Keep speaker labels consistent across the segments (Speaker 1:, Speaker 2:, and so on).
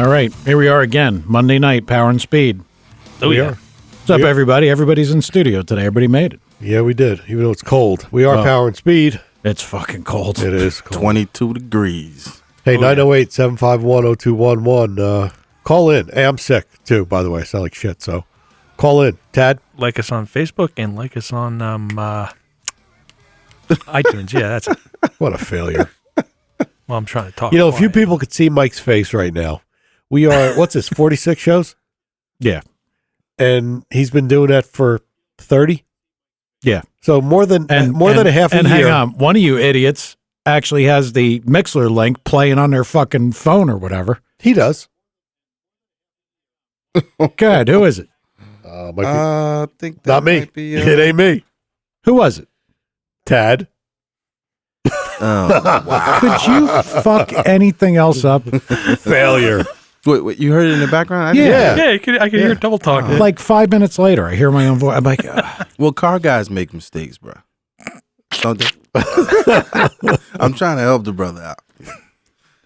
Speaker 1: All right, here we are again, Monday night, Power and Speed.
Speaker 2: Oh, yeah.
Speaker 1: What's up, everybody? Everybody's in studio today. Everybody made it.
Speaker 3: Yeah, we did, even though it's cold. We are Power and Speed.
Speaker 1: It's fucking cold.
Speaker 3: It is cold.
Speaker 4: 22 degrees.
Speaker 3: Hey, 908-751-0211. Call in. Hey, I'm sick, too, by the way. I sound like shit, so call in. Tad?
Speaker 2: Like us on Facebook and like us on iTunes. Yeah, that's it.
Speaker 3: What a failure.
Speaker 2: Well, I'm trying to talk.
Speaker 3: You know, if you people could see Mike's face right now, we are, what's this, 46 shows?
Speaker 1: Yeah.
Speaker 3: And he's been doing that for 30?
Speaker 1: Yeah.
Speaker 3: So more than a half a year.
Speaker 1: And hang on, one of you idiots actually has the Mixler link playing on their fucking phone or whatever.
Speaker 3: He does.
Speaker 1: Good. Who is it?
Speaker 4: I think that
Speaker 3: Not me.
Speaker 4: might be,
Speaker 3: It ain't me.
Speaker 1: Who was it?
Speaker 3: Tad.
Speaker 4: Oh, wow.
Speaker 1: Could you fuck anything else up?
Speaker 3: Failure.
Speaker 4: Wait, you heard it in the background? I didn't
Speaker 1: Yeah.
Speaker 4: hear
Speaker 2: Yeah, I could hear double talk.
Speaker 1: Like 5 minutes later, I hear my own voice. I'm like,
Speaker 4: it. Well, car guys make mistakes, bro. Don't they? I'm trying to help the brother out.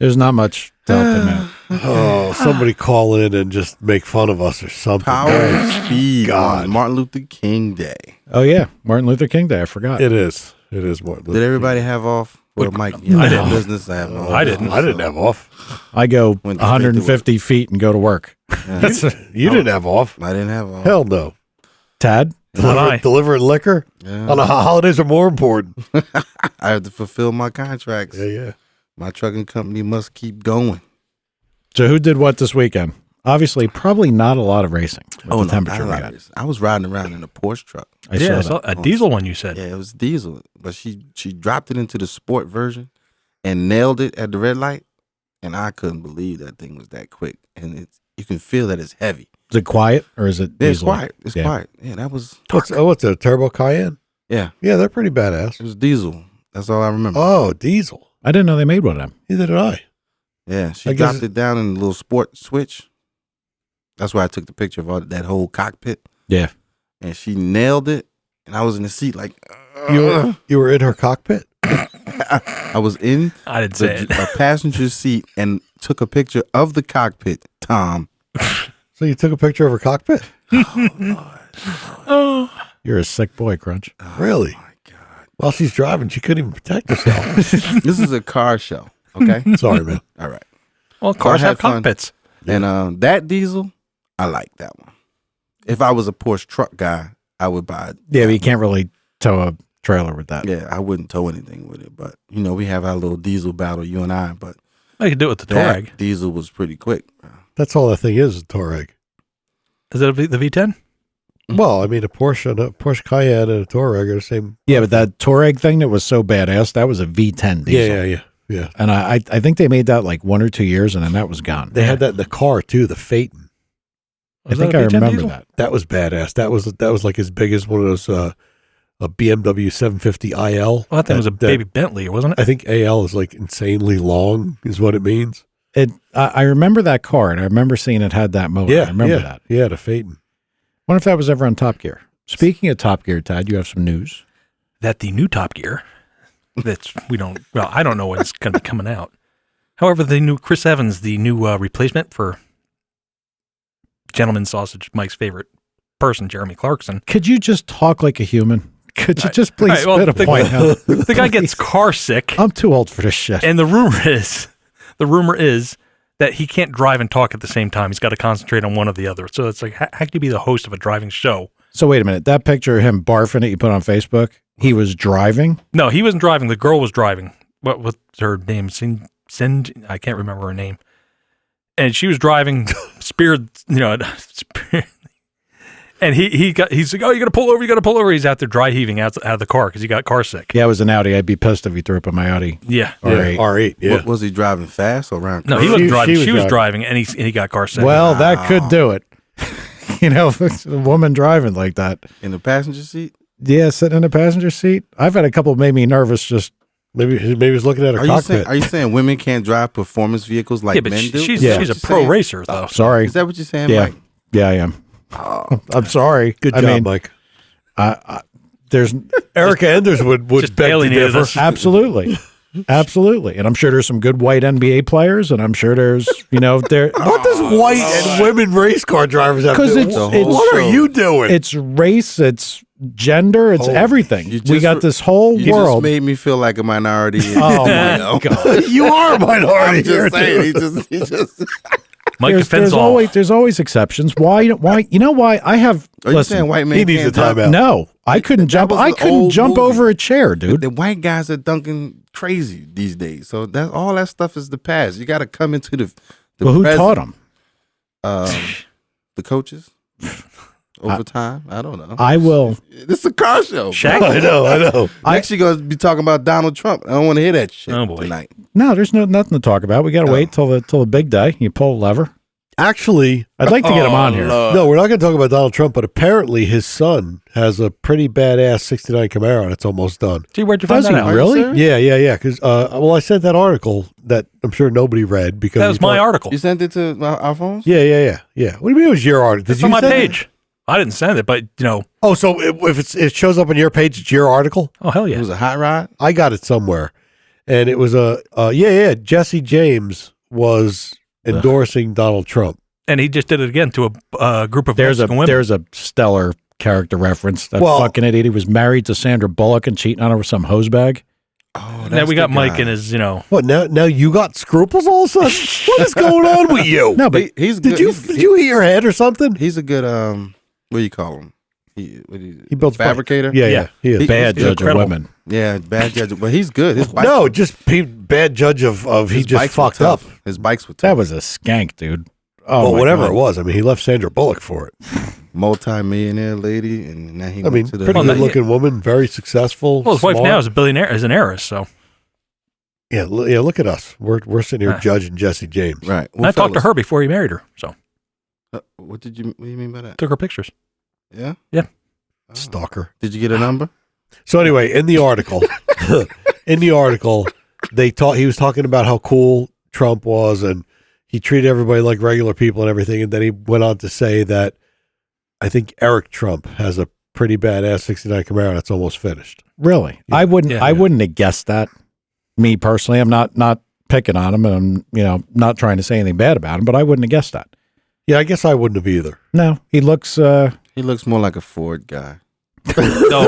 Speaker 1: there's not much to help him out.
Speaker 3: Oh, somebody call in and just make fun of us or something.
Speaker 4: Power and Speed
Speaker 3: God.
Speaker 4: on Martin Luther King Day.
Speaker 1: Oh, yeah. Martin Luther King Day. I forgot.
Speaker 3: It is. It is more.
Speaker 4: Did everybody have off? Well, Mike,
Speaker 2: I didn't.
Speaker 4: business. I have no.
Speaker 2: I didn't.
Speaker 3: I didn't have off.
Speaker 1: I go
Speaker 4: Went
Speaker 1: 150 feet and go to work.
Speaker 4: Yeah.
Speaker 3: You didn't have off.
Speaker 4: I didn't have off.
Speaker 3: Hell no.
Speaker 1: Tad?
Speaker 3: Delivering liquor
Speaker 4: Yeah.
Speaker 3: on the holidays are more important.
Speaker 4: I have to fulfill my contracts.
Speaker 3: Yeah.
Speaker 4: My trucking company must keep going.
Speaker 1: So who did what this weekend? Obviously, probably not a lot of racing with the temperature we
Speaker 4: not
Speaker 1: got.
Speaker 4: I was riding around in a Porsche truck.
Speaker 1: I saw that.
Speaker 2: a diesel one you said.
Speaker 4: Yeah, it was diesel, but she dropped it into the sport version and nailed it at the red light, and I couldn't believe that thing was that quick. And you can feel that it's heavy.
Speaker 1: Is it quiet or is it
Speaker 4: Yeah, it's
Speaker 1: diesel?
Speaker 4: quiet. It's quiet. Yeah, that was.
Speaker 3: What's a Turbo Cayenne?
Speaker 4: Yeah,
Speaker 3: Yeah, they're pretty badass.
Speaker 4: it was diesel. That's all I remember.
Speaker 3: Oh, diesel.
Speaker 1: I didn't know they made one of them.
Speaker 3: Neither did I.
Speaker 4: Yeah, she
Speaker 3: I guess
Speaker 4: dropped it down in a little sport switch. That's why I took the picture of all that whole cockpit.
Speaker 1: Yeah.
Speaker 4: And she nailed it, and I was in the seat like.
Speaker 3: You were in her cockpit?
Speaker 4: I was in
Speaker 2: I didn't say it.
Speaker 4: a passenger seat and took a picture of the cockpit, Tom.
Speaker 3: So you took a picture of her cockpit?
Speaker 1: You're a sick boy, Crunch.
Speaker 3: Really?
Speaker 4: Oh, my God.
Speaker 3: While she's driving, she couldn't even protect herself.
Speaker 4: This is a car show, okay?
Speaker 3: Sorry, man.
Speaker 4: All right.
Speaker 2: Well, cars
Speaker 4: had
Speaker 2: have
Speaker 4: fun.
Speaker 2: cockpits.
Speaker 4: And that diesel, I like that one. If I was a Porsche truck guy, I would buy it.
Speaker 1: Yeah, but you can't really tow a trailer with that.
Speaker 4: Yeah, I wouldn't tow anything with it. But, we have our little diesel battle, you and I. But
Speaker 2: I could do it with the
Speaker 4: that
Speaker 2: Touareg.
Speaker 4: diesel was pretty quick.
Speaker 3: That's all that thing is, a Touareg.
Speaker 2: Is it the V10?
Speaker 3: Well, I mean, a Porsche Cayenne and a Touareg are the same.
Speaker 1: Yeah, but that Touareg thing that was so badass, that was a V10 diesel.
Speaker 3: Yeah.
Speaker 1: And I think they made that like 1 or 2 years, and then that was gone.
Speaker 3: They had that in the car, too, the Phaeton.
Speaker 1: I think I remember that.
Speaker 3: That was badass. That was like as big as one of those a BMW 750 IL.
Speaker 2: Well, that thing was a baby Bentley, wasn't it?
Speaker 3: I think AL is like insanely long, is what it means.
Speaker 1: I remember that car, and I remember seeing it had that motor. I remember that.
Speaker 3: Yeah, the Phaeton.
Speaker 1: Wonder if that was ever on Top Gear. Speaking of Top Gear, Tad, you have some news.
Speaker 2: That the new Top Gear, I don't know when it's going to be coming out. However, the new Chris Evans, the new replacement for Gentleman Sausage, Mike's favorite person, Jeremy Clarkson.
Speaker 1: Could you just talk like a human? Could you just please
Speaker 2: All right,
Speaker 1: spit a point out?
Speaker 2: The guy gets car sick,
Speaker 1: I'm too old for this shit.
Speaker 2: and the rumor is that he can't drive and talk at the same time. He's got to concentrate on one or the other. So it's like, how can you be the host of a driving show?
Speaker 1: So wait a minute. That picture of him barfing that you put on Facebook, he was driving?
Speaker 2: No, he wasn't driving. The girl was driving. What was her name? Sind? I can't remember her name. And she was driving, speared. And he's like, oh, you got to pull over. You got to pull over. He's out there dry heaving out of the car because he got car sick.
Speaker 1: Yeah, it was an Audi. I'd be pissed if he threw up in my Audi.
Speaker 2: Yeah.
Speaker 3: R8. Yeah.
Speaker 4: What, was he driving fast or around?
Speaker 2: No, he wasn't driving. She was
Speaker 3: driving.
Speaker 2: driving, and he got car sick.
Speaker 1: Well, that could do it. If it's a woman driving like that.
Speaker 4: In the passenger seat?
Speaker 1: Yeah, sitting in the passenger seat. I've had a couple made me nervous just.
Speaker 3: Maybe he's looking at her cockpit.
Speaker 4: Are you saying women can't drive performance vehicles like
Speaker 2: but
Speaker 4: men do?
Speaker 2: she's
Speaker 4: Is
Speaker 2: a
Speaker 4: that what
Speaker 2: pro
Speaker 4: you're saying?
Speaker 2: racer, though.
Speaker 1: Sorry.
Speaker 4: Is that what you're saying,
Speaker 1: Yeah.
Speaker 4: Mike?
Speaker 1: Yeah, I am. I'm sorry.
Speaker 3: Good
Speaker 1: I
Speaker 3: job,
Speaker 1: mean,
Speaker 3: Mike.
Speaker 1: There's
Speaker 3: Erica Enders would
Speaker 2: just
Speaker 3: beg to
Speaker 2: alienated
Speaker 3: differ.
Speaker 2: us.
Speaker 1: absolutely. Absolutely. And I'm sure there's some good white NBA players, and I'm sure there's, there.
Speaker 3: What does white and women race car drivers have to
Speaker 1: 'Cause
Speaker 3: do?
Speaker 1: it's-
Speaker 3: What are
Speaker 4: show.
Speaker 3: you doing?
Speaker 1: It's race, it's gender, it's everything.
Speaker 4: you
Speaker 1: We
Speaker 4: just
Speaker 1: got this whole
Speaker 4: You
Speaker 1: world.
Speaker 4: just made me feel like a minority.
Speaker 1: Oh, my God.
Speaker 3: You are a minority
Speaker 4: I'm
Speaker 3: here,
Speaker 4: just saying.
Speaker 3: too.
Speaker 4: He just.
Speaker 2: Mike
Speaker 1: There's
Speaker 2: defends all.
Speaker 1: there's always exceptions. Why? You know why? I have.
Speaker 4: Are you
Speaker 1: Listen,
Speaker 4: saying white man
Speaker 3: He needs
Speaker 4: can't
Speaker 3: a timeout.
Speaker 4: dunk?
Speaker 1: no, I couldn't jump.
Speaker 4: was
Speaker 1: I
Speaker 4: the
Speaker 1: couldn't
Speaker 4: old
Speaker 1: jump
Speaker 4: movie.
Speaker 1: over a chair, dude.
Speaker 4: The white guys are dunking crazy these days. So that all that stuff is the past. You got to come into the
Speaker 1: Well, who
Speaker 4: present.
Speaker 1: taught them?
Speaker 4: The coaches. Over time, I don't know.
Speaker 1: I will.
Speaker 4: This is a car show.
Speaker 2: Shaq?
Speaker 3: I know.
Speaker 4: Next, you're gonna be talking about Donald Trump. I don't want to hear that shit
Speaker 2: Oh, boy.
Speaker 4: tonight.
Speaker 1: No, there's nothing to talk about. We got to wait till the big day. You pull a lever.
Speaker 3: Actually,
Speaker 1: I'd like to get him on here.
Speaker 3: no, we're not going to talk about Donald Trump, but apparently his son has a pretty badass 69 Camaro that's almost done.
Speaker 2: Gee, where'd you find
Speaker 1: Does
Speaker 2: that
Speaker 1: he
Speaker 2: out?
Speaker 1: really?
Speaker 3: Yeah. Because, I sent that article that I'm sure nobody read because
Speaker 2: That was my article.
Speaker 4: You sent it to our phones?
Speaker 3: Yeah. What do you mean it was your article?
Speaker 2: It's on my page. I didn't send it, but
Speaker 3: Oh, so if it shows up on your page, it's your article?
Speaker 2: oh hell
Speaker 4: It
Speaker 2: yeah.
Speaker 4: was a hot rod.
Speaker 3: I got it somewhere, and it was Jesse James was endorsing Donald Trump.
Speaker 2: And he just did it again to a group of
Speaker 1: There's
Speaker 2: Mexican women.
Speaker 1: there's a stellar character reference. That
Speaker 3: Well-
Speaker 1: fucking idiot. He was married to Sandra Bullock and cheating on her with some hosebag.
Speaker 4: Oh,
Speaker 2: Now we got Mike
Speaker 4: in
Speaker 2: and his,
Speaker 3: What now? You got scruples all of a sudden? What is going on with you?
Speaker 1: No, but
Speaker 4: He's
Speaker 3: did
Speaker 4: good.
Speaker 3: you did you hit your head or something?
Speaker 4: He's a good what do you call him? He
Speaker 3: builds bikes.
Speaker 4: fabricator.
Speaker 3: Yeah. He is.
Speaker 1: bad
Speaker 4: he's
Speaker 1: judge of
Speaker 2: incredible.
Speaker 1: women.
Speaker 4: Yeah, bad judge, but he's good. His bikes,
Speaker 3: No, just bad judge of he
Speaker 4: his
Speaker 3: just
Speaker 4: bikes were
Speaker 3: fucked up.
Speaker 4: tough. His bikes were tough.
Speaker 1: That was a skank, dude. Oh,
Speaker 3: Well,
Speaker 1: my
Speaker 3: whatever
Speaker 1: God.
Speaker 3: it was, I mean, he left Sandra Bullock for it.
Speaker 4: Multi-millionaire lady, and now he
Speaker 3: I
Speaker 4: went
Speaker 3: mean,
Speaker 4: to the.
Speaker 3: pretty
Speaker 2: Well,
Speaker 3: good looking woman, very successful.
Speaker 2: well, his wife
Speaker 3: smart.
Speaker 2: now is a billionaire, is an heiress. So
Speaker 3: Yeah, look at us. We're sitting here judging Jesse James.
Speaker 4: Right.
Speaker 2: and I talked to her before he married her. So
Speaker 4: What do you mean by that?
Speaker 2: took her pictures.
Speaker 4: Yeah.
Speaker 2: Yeah.
Speaker 4: Oh.
Speaker 3: Stalker.
Speaker 4: Did you get a number?
Speaker 3: So anyway, in the article, he was talking about how cool Trump was and he treated everybody like regular people and everything. And then he went on to say that I think Eric Trump has a pretty badass 69 Camaro that's almost finished.
Speaker 1: Really?
Speaker 3: Yeah.
Speaker 1: I wouldn't.
Speaker 2: Yeah.
Speaker 1: I wouldn't have guessed that. Me personally, I'm not picking on him, and I'm not trying to say anything bad about him, but I wouldn't have guessed that.
Speaker 3: Yeah, I guess I wouldn't have either.
Speaker 1: No, he looks.
Speaker 4: He looks more like a Ford guy
Speaker 2: No,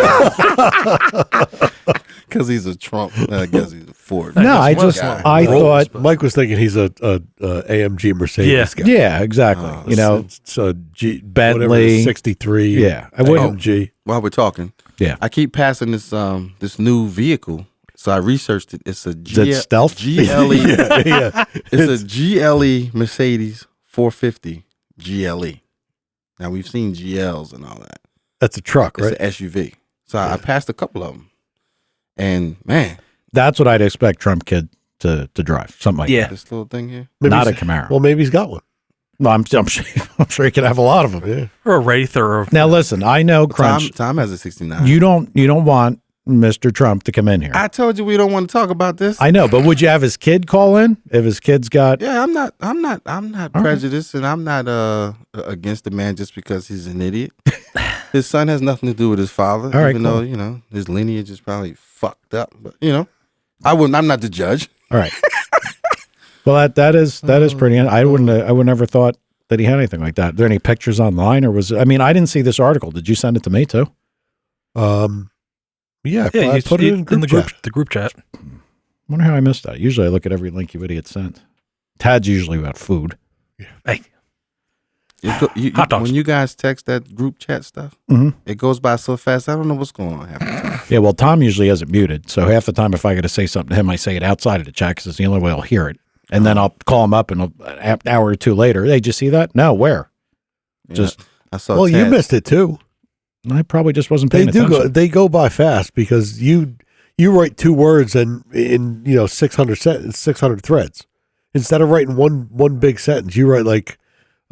Speaker 4: because he's a Trump. I guess he's a Ford.
Speaker 1: No, I
Speaker 2: Well,
Speaker 1: just
Speaker 4: guy.
Speaker 1: I
Speaker 3: Rolls,
Speaker 1: thought.
Speaker 3: Mike was thinking he's a AMG Mercedes guy.
Speaker 1: Yeah, exactly.
Speaker 4: Oh,
Speaker 3: It's a
Speaker 1: Bentley.
Speaker 3: whatever, 63.
Speaker 1: Yeah, I wouldn't.
Speaker 3: AMG.
Speaker 4: While we're talking,
Speaker 1: Yeah.
Speaker 4: I keep passing this new vehicle, so I researched it. It's a
Speaker 1: Is it stealth?
Speaker 4: GLE.
Speaker 3: yeah.
Speaker 4: It's a GLE Mercedes 450 GLE. Now we've seen GLs and all that.
Speaker 3: That's a truck,
Speaker 4: It's
Speaker 3: right?
Speaker 4: an SUV. So I passed a couple of them, and man,
Speaker 1: That's what I'd expect Trump kid to drive. Something like
Speaker 2: Yeah.
Speaker 4: this little thing here.
Speaker 1: that. Not a
Speaker 3: he's-
Speaker 1: Camaro.
Speaker 3: Well, maybe he's got one.
Speaker 1: No, I'm sure he could have a lot of them.
Speaker 3: Yeah.
Speaker 2: or a Wraith or a,
Speaker 1: Now listen, I know Crunch.
Speaker 4: Tom has a 69.
Speaker 1: You don't want Mr. Trump to come in here.
Speaker 4: I told you we don't want to talk about this.
Speaker 1: I know, but would you have his kid call in if his kid's got?
Speaker 4: Yeah, I'm not
Speaker 1: right.
Speaker 4: prejudiced, and I'm not against the man just because he's an idiot. His son has nothing to do with his father,
Speaker 1: All right,
Speaker 4: even
Speaker 1: cool.
Speaker 4: though his lineage is probably fucked up. But I'm not the judge.
Speaker 1: All right. Well, that is pretty. I would never thought that he had anything like that. Are there any pictures online, or was? I mean, I didn't see this article. Did you send it to me too?
Speaker 3: Yeah,
Speaker 2: yeah,
Speaker 3: I
Speaker 2: you
Speaker 3: put it in
Speaker 2: the
Speaker 3: group chat.
Speaker 2: the group chat.
Speaker 1: Wonder how I missed that. Usually, I look at every link you idiot sent. Tad's usually about food.
Speaker 2: Hey,
Speaker 4: Hot
Speaker 2: Hot dogs.
Speaker 4: When you guys text that group chat stuff,
Speaker 1: Mhm.
Speaker 4: it goes by so fast. I don't know what's going on half the time.
Speaker 1: Yeah, well, Tom usually has it muted, so half the time if I got to say something to him, I say it outside of the chat because it's the only way I'll hear it. And then I'll call him up, and an hour or two later, hey, did you see that? No, where? Just
Speaker 4: I saw.
Speaker 3: Well, you
Speaker 4: Tad.
Speaker 3: missed it too.
Speaker 1: I probably just wasn't
Speaker 3: They
Speaker 1: paying
Speaker 3: do
Speaker 1: attention.
Speaker 3: go. They go by fast because you write two words and in 600 threads instead of writing one big sentence. You write like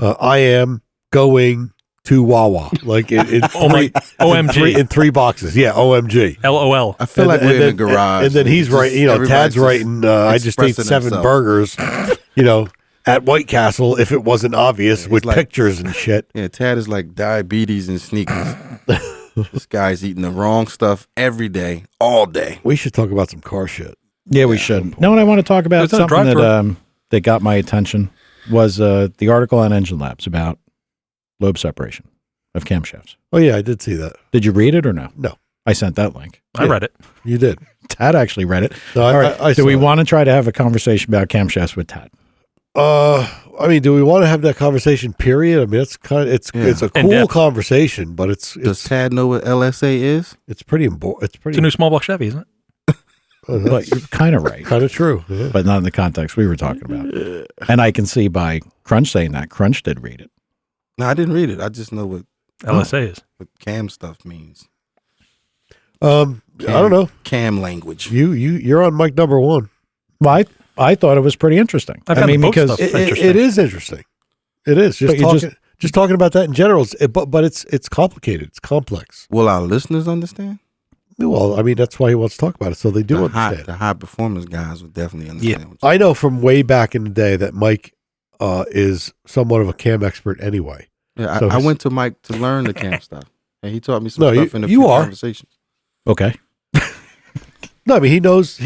Speaker 3: I am going to Wawa like in
Speaker 2: Oh my- OMG.
Speaker 3: in three boxes. Yeah, OMG.
Speaker 2: LOL.
Speaker 4: I feel like we're in the garage.
Speaker 3: And then he's
Speaker 4: Just
Speaker 3: writing.
Speaker 4: everybody's
Speaker 3: Tad's
Speaker 4: just
Speaker 3: writing. I just ate
Speaker 4: expressing
Speaker 3: 7
Speaker 4: themselves.
Speaker 3: burgers. At White Castle, if it wasn't obvious,
Speaker 4: Yeah,
Speaker 3: with
Speaker 4: he's like-
Speaker 3: pictures and shit.
Speaker 4: Yeah, Tad is like diabetes and sneakers. This guy's eating the wrong stuff every day, all day.
Speaker 3: We should talk about some car shit.
Speaker 1: Yeah, we should. No, and I want to talk about
Speaker 2: It's not a
Speaker 1: something
Speaker 2: drive-through.
Speaker 1: that got my attention was the article on Engine Labs about lobe separation of camshafts.
Speaker 3: Oh yeah, I did see that.
Speaker 1: Did you read it or no?
Speaker 3: No.
Speaker 1: I sent that link.
Speaker 2: I read it.
Speaker 3: You did.
Speaker 1: Tad actually read it.
Speaker 3: No,
Speaker 1: All right.
Speaker 3: I
Speaker 1: Do
Speaker 3: saw
Speaker 1: we
Speaker 3: it.
Speaker 1: want to try to have a conversation about camshafts with Tad?
Speaker 3: I mean, do we want to have that conversation? Period. I mean, it's kind of it's a
Speaker 2: In
Speaker 3: cool
Speaker 2: depth.
Speaker 3: conversation, but
Speaker 4: Does
Speaker 3: it's
Speaker 4: Tad know what LSA is?
Speaker 3: it's pretty important. It's pretty.
Speaker 2: It's a new small block Chevy, isn't it?
Speaker 1: But you're kind of right,
Speaker 3: Kind of true. Yeah.
Speaker 1: but not in the context we were talking about. And I can see by Crunch saying that Crunch did read it.
Speaker 4: No, I didn't read it. I just know what
Speaker 2: LSA is.
Speaker 4: cam stuff means.
Speaker 3: I don't know.
Speaker 4: Cam language.
Speaker 3: You're on mic number one.
Speaker 1: Well, I thought it was pretty interesting.
Speaker 2: I found the boat
Speaker 1: because
Speaker 2: stuff
Speaker 3: It
Speaker 2: interesting.
Speaker 3: is interesting. It is
Speaker 1: But
Speaker 3: just
Speaker 1: you
Speaker 3: just talking about that in general. But it's complicated. It's complex.
Speaker 4: Will our listeners understand?
Speaker 3: Well, I mean, that's why he wants to talk about it, so they do understand.
Speaker 4: The high performance guys will definitely understand. What
Speaker 3: I know from way back in the day that Mike is somewhat of a cam expert anyway.
Speaker 4: yeah,
Speaker 3: So
Speaker 4: I
Speaker 3: he's-
Speaker 4: went to Mike to learn the cam stuff, and he taught me some
Speaker 3: No,
Speaker 4: stuff in a
Speaker 3: you
Speaker 4: few
Speaker 3: are.
Speaker 4: conversations.
Speaker 1: Okay.
Speaker 3: No, I mean he knows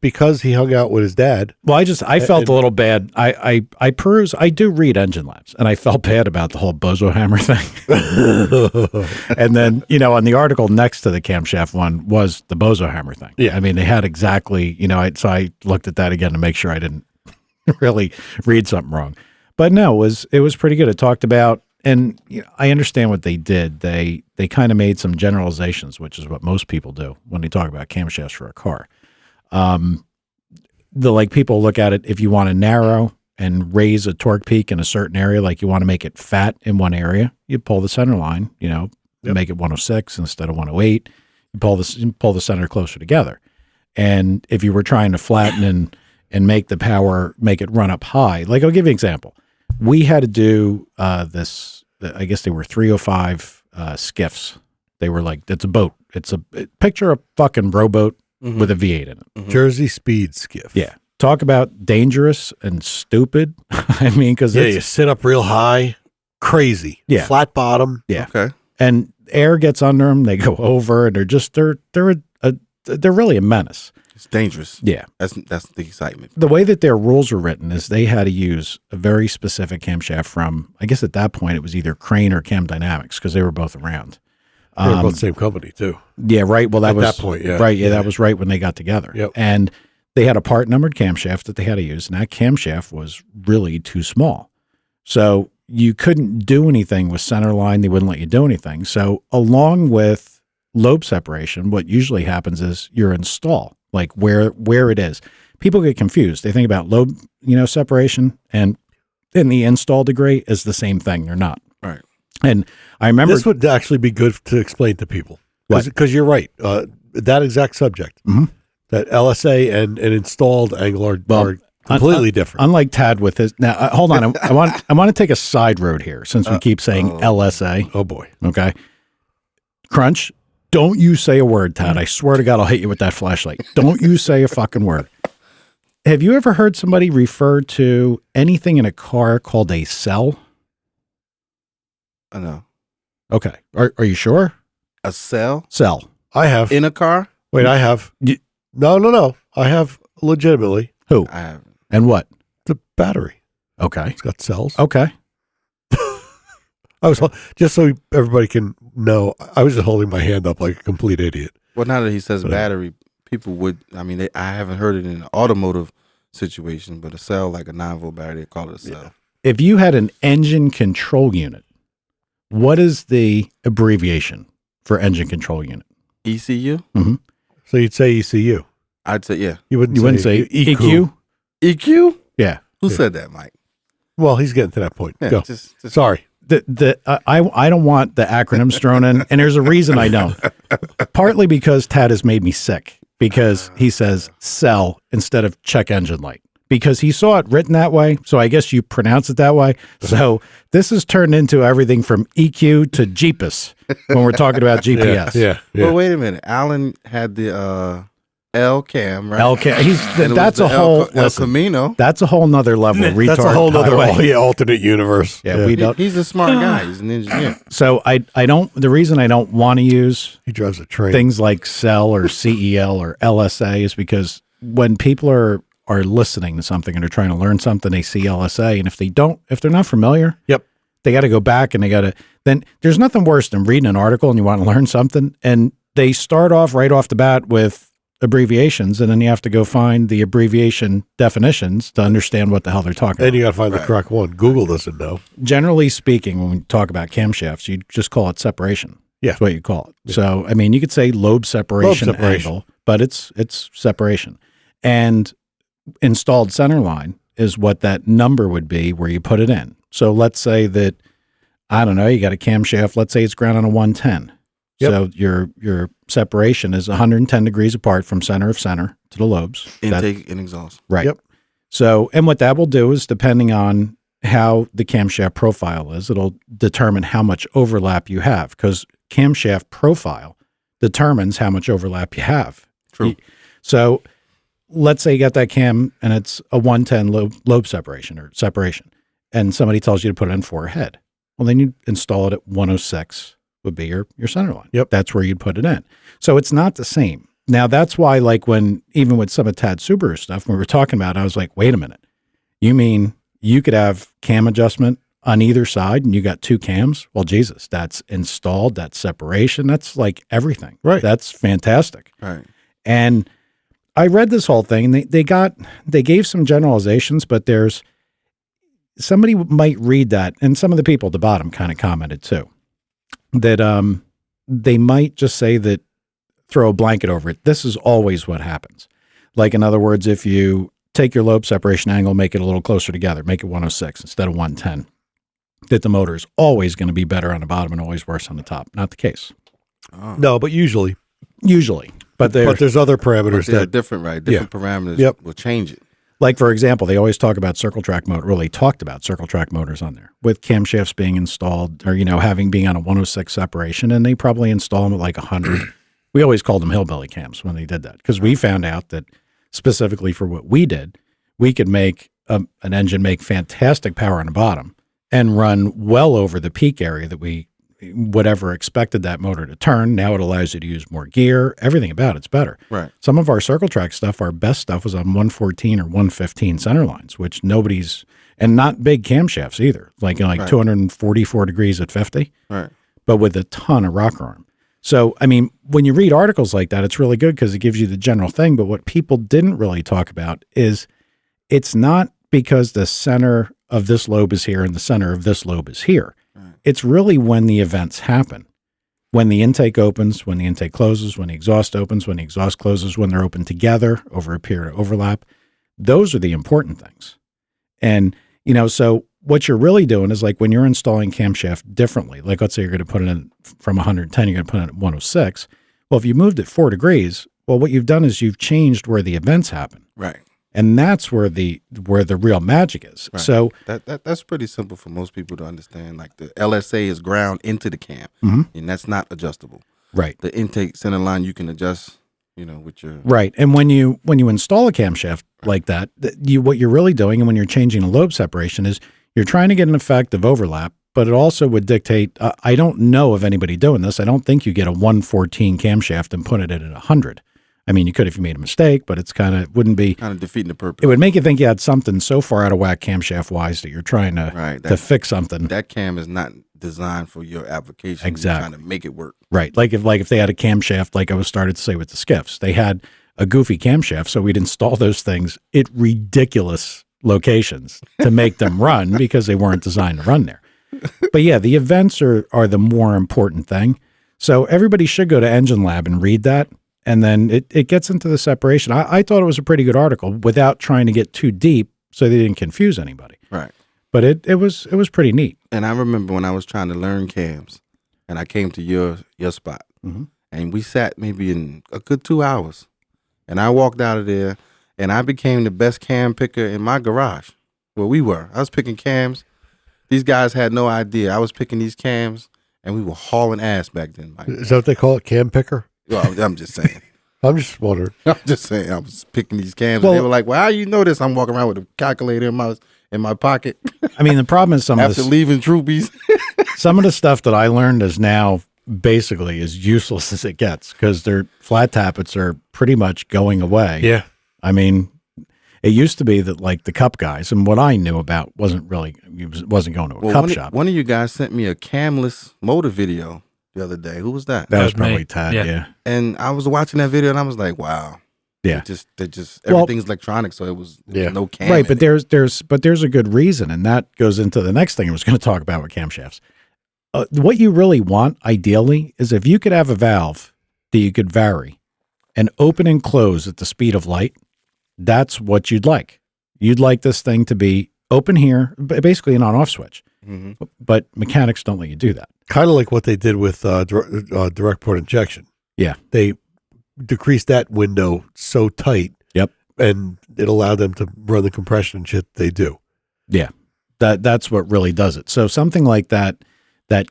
Speaker 3: because he hung out with his dad.
Speaker 1: Well, I felt a little bad. I peruse. I do read Engine Labs, and I felt bad about the whole bozo hammer thing. And then, on the article next to the camshaft one was the bozo hammer thing.
Speaker 3: Yeah.
Speaker 1: I mean, they had exactly, so I looked at that again to make sure I didn't really read something wrong. But no, it was pretty good. It talked about, and I understand what they did. They kind of made some generalizations, which is what most people do when they talk about camshafts for a car. People look at it, if you want to narrow and raise a torque peak in a certain area, like you want to make it fat in one area, you pull the center line, make it 106 instead of 108. You pull the center closer together. And if you were trying to flatten and make the power, make it run up high, like I'll give you an example. We had to do this, I guess they were 305 skiffs. They were like, it's a boat. Picture a fucking rowboat with a V8 in it.
Speaker 3: Jersey Speed skiff.
Speaker 1: Yeah. Talk about dangerous and stupid. I mean, because
Speaker 3: you sit up real high, crazy.
Speaker 1: Yeah.
Speaker 3: Flat bottom.
Speaker 1: yeah,
Speaker 4: Okay.
Speaker 1: and air gets under them. They go over, and they're really a menace.
Speaker 4: It's dangerous.
Speaker 1: Yeah.
Speaker 4: That's the excitement.
Speaker 1: The way that their rules were written is they had to use a very specific camshaft from, I guess at that point it was either Crane or Cam Dynamics because they were both around.
Speaker 3: They're both the same company too.
Speaker 1: Yeah, right. Well, that
Speaker 3: At
Speaker 1: was
Speaker 3: that point, yeah.
Speaker 1: right. Yeah,
Speaker 3: Yeah.
Speaker 1: that was right when they got together.
Speaker 3: Yep.
Speaker 1: And they had a part numbered camshaft that they had to use, and that camshaft was really too small. So you couldn't do anything with center line. They wouldn't let you do anything. So along with lobe separation, what usually happens is your install, like where it is. People get confused. They think about lobe, separation, and then the install degree is the same thing. They're not.
Speaker 4: Right.
Speaker 1: And I remember
Speaker 3: This would actually be good to explain to people
Speaker 1: What?
Speaker 3: because you're right. That exact subject,
Speaker 1: Mhm.
Speaker 3: that LSA and installed angle are completely different.
Speaker 1: unlike Tad with his. Now, hold on. I want to take a side road here since we keep saying LSA.
Speaker 3: Oh boy.
Speaker 1: Okay. Crunch, don't you say a word, Tad. I swear to God, I'll hit you with that flashlight. Don't you say a fucking word. Have you ever heard somebody refer to anything in a car called a cell?
Speaker 4: I know.
Speaker 1: Okay. Are you sure?
Speaker 4: A cell
Speaker 1: Cell.
Speaker 3: I have.
Speaker 4: in a car?
Speaker 3: Wait, I have.
Speaker 1: You-
Speaker 3: No. I have legitimately
Speaker 1: Who?
Speaker 4: I haven't.
Speaker 1: And what?
Speaker 3: the battery.
Speaker 1: Okay.
Speaker 3: It's got cells.
Speaker 1: Okay.
Speaker 3: I was just so everybody can know. I was just holding my hand up like a complete idiot.
Speaker 4: Well, now that he says battery, people would. I mean, I haven't heard it in an automotive situation, but a cell like a 9-volt battery, they call it a cell.
Speaker 1: If you had an engine control unit, what is the abbreviation for engine control unit?
Speaker 4: ECU?
Speaker 3: So you'd say ECU.
Speaker 4: I'd say yeah.
Speaker 3: You wouldn't.
Speaker 1: You wouldn't say
Speaker 3: EQ.
Speaker 1: EQ?
Speaker 4: EQ?
Speaker 1: Yeah.
Speaker 4: Who said that, Mike?
Speaker 3: Well, he's getting to that point.
Speaker 4: Yeah,
Speaker 3: Go.
Speaker 4: just
Speaker 3: Sorry.
Speaker 1: I don't want the acronyms thrown in, and there's a reason I don't. Partly because Tad has made me sick because he says cell instead of check engine light because he saw it written that way. So I guess you pronounce it that way. So this has turned into everything from EQ to Jeepus when we're talking about GPS.
Speaker 3: Yeah.
Speaker 4: Well, wait a minute. Alan had the El Cam, right?
Speaker 1: Okay,
Speaker 4: And it
Speaker 1: that's
Speaker 4: was
Speaker 1: a
Speaker 4: the
Speaker 1: whole
Speaker 4: El
Speaker 1: listen,
Speaker 4: Camino.
Speaker 1: that's a whole nother level. Retard
Speaker 3: That's a whole other
Speaker 1: highway.
Speaker 3: alternate universe.
Speaker 1: Yeah, we don't.
Speaker 4: He's a smart guy. He's an engineer.
Speaker 1: So I don't. The reason I don't want to use
Speaker 3: He drives a train.
Speaker 1: things like CEL or CEL or LSA is because when people are listening to something and they're trying to learn something, they see LSA, and if they're not familiar,
Speaker 3: Yep.
Speaker 1: they got to go back and then there's nothing worse than reading an article and you want to learn something and they start off right off the bat with abbreviations, and then you have to go find the abbreviation definitions to understand what the hell they're talking
Speaker 3: And
Speaker 1: about.
Speaker 3: you got to find the correct one. Google doesn't know.
Speaker 1: Generally speaking, when we talk about camshafts, you just call it separation.
Speaker 3: Yeah.
Speaker 1: That's what you call it. Yeah. So, I mean, you could say lobe separation angle, but it's separation. And installed center line is what that number would be where you put it in. So let's say that, I don't know, you got a camshaft, let's say it's ground on a 110. Yep. So your separation is 110 degrees apart from center of center to the lobes.
Speaker 4: Intake and exhaust.
Speaker 1: Right.
Speaker 3: Yep.
Speaker 1: So, and what that will do is depending on how the camshaft profile is, it'll determine how much overlap you have because camshaft profile determines how much overlap you have.
Speaker 4: True.
Speaker 1: So let's say you got that cam and it's a 110 lobe separation or separation, and somebody tells you to put it in 4 ahead. Well, then you install it at 106 would be your center line.
Speaker 3: Yep.
Speaker 1: That's where you'd put it in. So it's not the same. Now that's why, like even with SubaTad Subaru stuff, when we were talking about it, I was like, wait a minute. You mean you could have cam adjustment on either side and you got 2 cams? Well, Jesus, that's installed, that's separation. That's like everything.
Speaker 3: Right.
Speaker 1: That's fantastic.
Speaker 4: Right.
Speaker 1: And I read this whole thing and they gave some generalizations, but somebody might read that. And some of the people at the bottom kind of commented too, that they might just say that, throw a blanket over it. This is always what happens. Like, in other words, if you take your lobe separation angle, make it a little closer together, make it 106 instead of 110, that the motor is always going to be better on the bottom and always worse on the top. Not the case.
Speaker 4: Oh.
Speaker 3: No, but usually.
Speaker 1: But
Speaker 3: there's other parameters
Speaker 4: They're
Speaker 3: that
Speaker 4: different, right? Different parameters
Speaker 3: Yep.
Speaker 4: will change it.
Speaker 1: like, for example, they always talk about circle track motor. Well, they talked about circle track motors on there with camshafts being installed or, being on a 106 separation, and they probably install them at like 100. We always called them hillbilly cams when they did that because we found out that specifically for what we did, we could make an engine make fantastic power on the bottom and run well over the peak area that we whatever expected that motor to turn. Now it allows you to use more gear. Everything about it's better.
Speaker 4: Right.
Speaker 1: Some of our circle track stuff, our best stuff was on 114 or 115 center lines, which and not big camshafts either, like 244 degrees at 50,
Speaker 4: Right.
Speaker 1: but with a ton of rocker arm. So, I mean, when you read articles like that, it's really good because it gives you the general thing. But what people didn't really talk about is it's not because the center of this lobe is here and the center of this lobe is here. Right. It's really when the events happen, when the intake opens, when the intake closes, when the exhaust opens, when the exhaust closes, when they're open together over a period of overlap. Those are the important things. And, so what you're really doing is like when you're installing camshaft differently, like let's say you're going to put it in from 110, you're going to put it at 106. Well, if you moved it 4 degrees, well, what you've done is you've changed where the events happen.
Speaker 4: Right.
Speaker 1: And that's where the real magic is.
Speaker 4: Right.
Speaker 1: So
Speaker 4: that's pretty simple for most people to understand. Like the LSA is ground into the cam, and that's not adjustable.
Speaker 1: Right.
Speaker 4: The intake center line you can adjust, with your
Speaker 1: right. And when you install a camshaft like that, what you're really doing, and when you're changing a lobe separation, is you're trying to get an effect of overlap. But it also would dictate. I don't know of anybody doing this. I don't think you get a 114 camshaft and put it at 100. I mean, you could if you made a mistake, but it's wouldn't be
Speaker 4: kind of defeating the purpose.
Speaker 1: It would make you think you had something so far out of whack camshaft wise that you're trying to fix something.
Speaker 4: That cam is not designed for your application.
Speaker 1: Exactly.
Speaker 4: You're trying to make it work.
Speaker 1: Right. Like if they had a camshaft, like I was started to say with the skiffs, they had a goofy camshaft, so we'd install those things at ridiculous locations to make them run because they weren't designed to run there. But yeah, the events are the more important thing. So everybody should go to Engine Lab and read that. And then it gets into the separation. I thought it was a pretty good article without trying to get too deep so they didn't confuse anybody.
Speaker 4: Right.
Speaker 1: But it was pretty neat.
Speaker 4: And I remember when I was trying to learn cams and I came to your spot and we sat maybe in a good 2 hours and I walked out of there and I became the best cam picker in my garage where we were. I was picking cams. These guys had no idea. I was picking these cams and we were hauling ass back then, Mike.
Speaker 3: Is that what they call it, cam picker?
Speaker 4: Well, I'm just saying.
Speaker 3: I'm just wondering.
Speaker 4: I'm just saying, I was picking these cams.
Speaker 1: Well-
Speaker 4: and they were like, "Well, how you know this?" I'm walking around with a calculator in my pocket
Speaker 1: I mean, the problem is some of
Speaker 4: after
Speaker 1: this,
Speaker 4: leaving Troopies.
Speaker 1: some of the stuff that I learned is now basically as useless as it gets because their flat tappets are pretty much going away.
Speaker 3: Yeah.
Speaker 1: I mean, it used to be that like the cup guys, and what I knew about wasn't going to a cup shop.
Speaker 4: One of you guys sent me a camless motor video the other day. Who was that?
Speaker 1: That was
Speaker 2: was me.
Speaker 1: probably Tad.
Speaker 2: Yeah.
Speaker 1: Yeah.
Speaker 4: And I was watching that video and I was like, wow.
Speaker 1: Yeah.
Speaker 4: They just
Speaker 1: Well-
Speaker 4: everything's electronic, so it was no cam.
Speaker 1: Right, but
Speaker 4: in it.
Speaker 1: there's a good reason, and that goes into the next thing I was going to talk about with camshafts. What you really want, ideally, is if you could have a valve that you could vary and open and close at the speed of light. That's what you'd like. You'd like this thing to be open here, basically an on-off switch.
Speaker 4: Mhm.
Speaker 1: But mechanics don't let you do that.
Speaker 3: Kind of like what they did with direct port injection.
Speaker 1: Yeah.
Speaker 3: They decreased that window so tight.
Speaker 1: Yep.
Speaker 3: And it allowed them to run the compression and shit they do.
Speaker 1: Yeah, that's what really does it. So something like that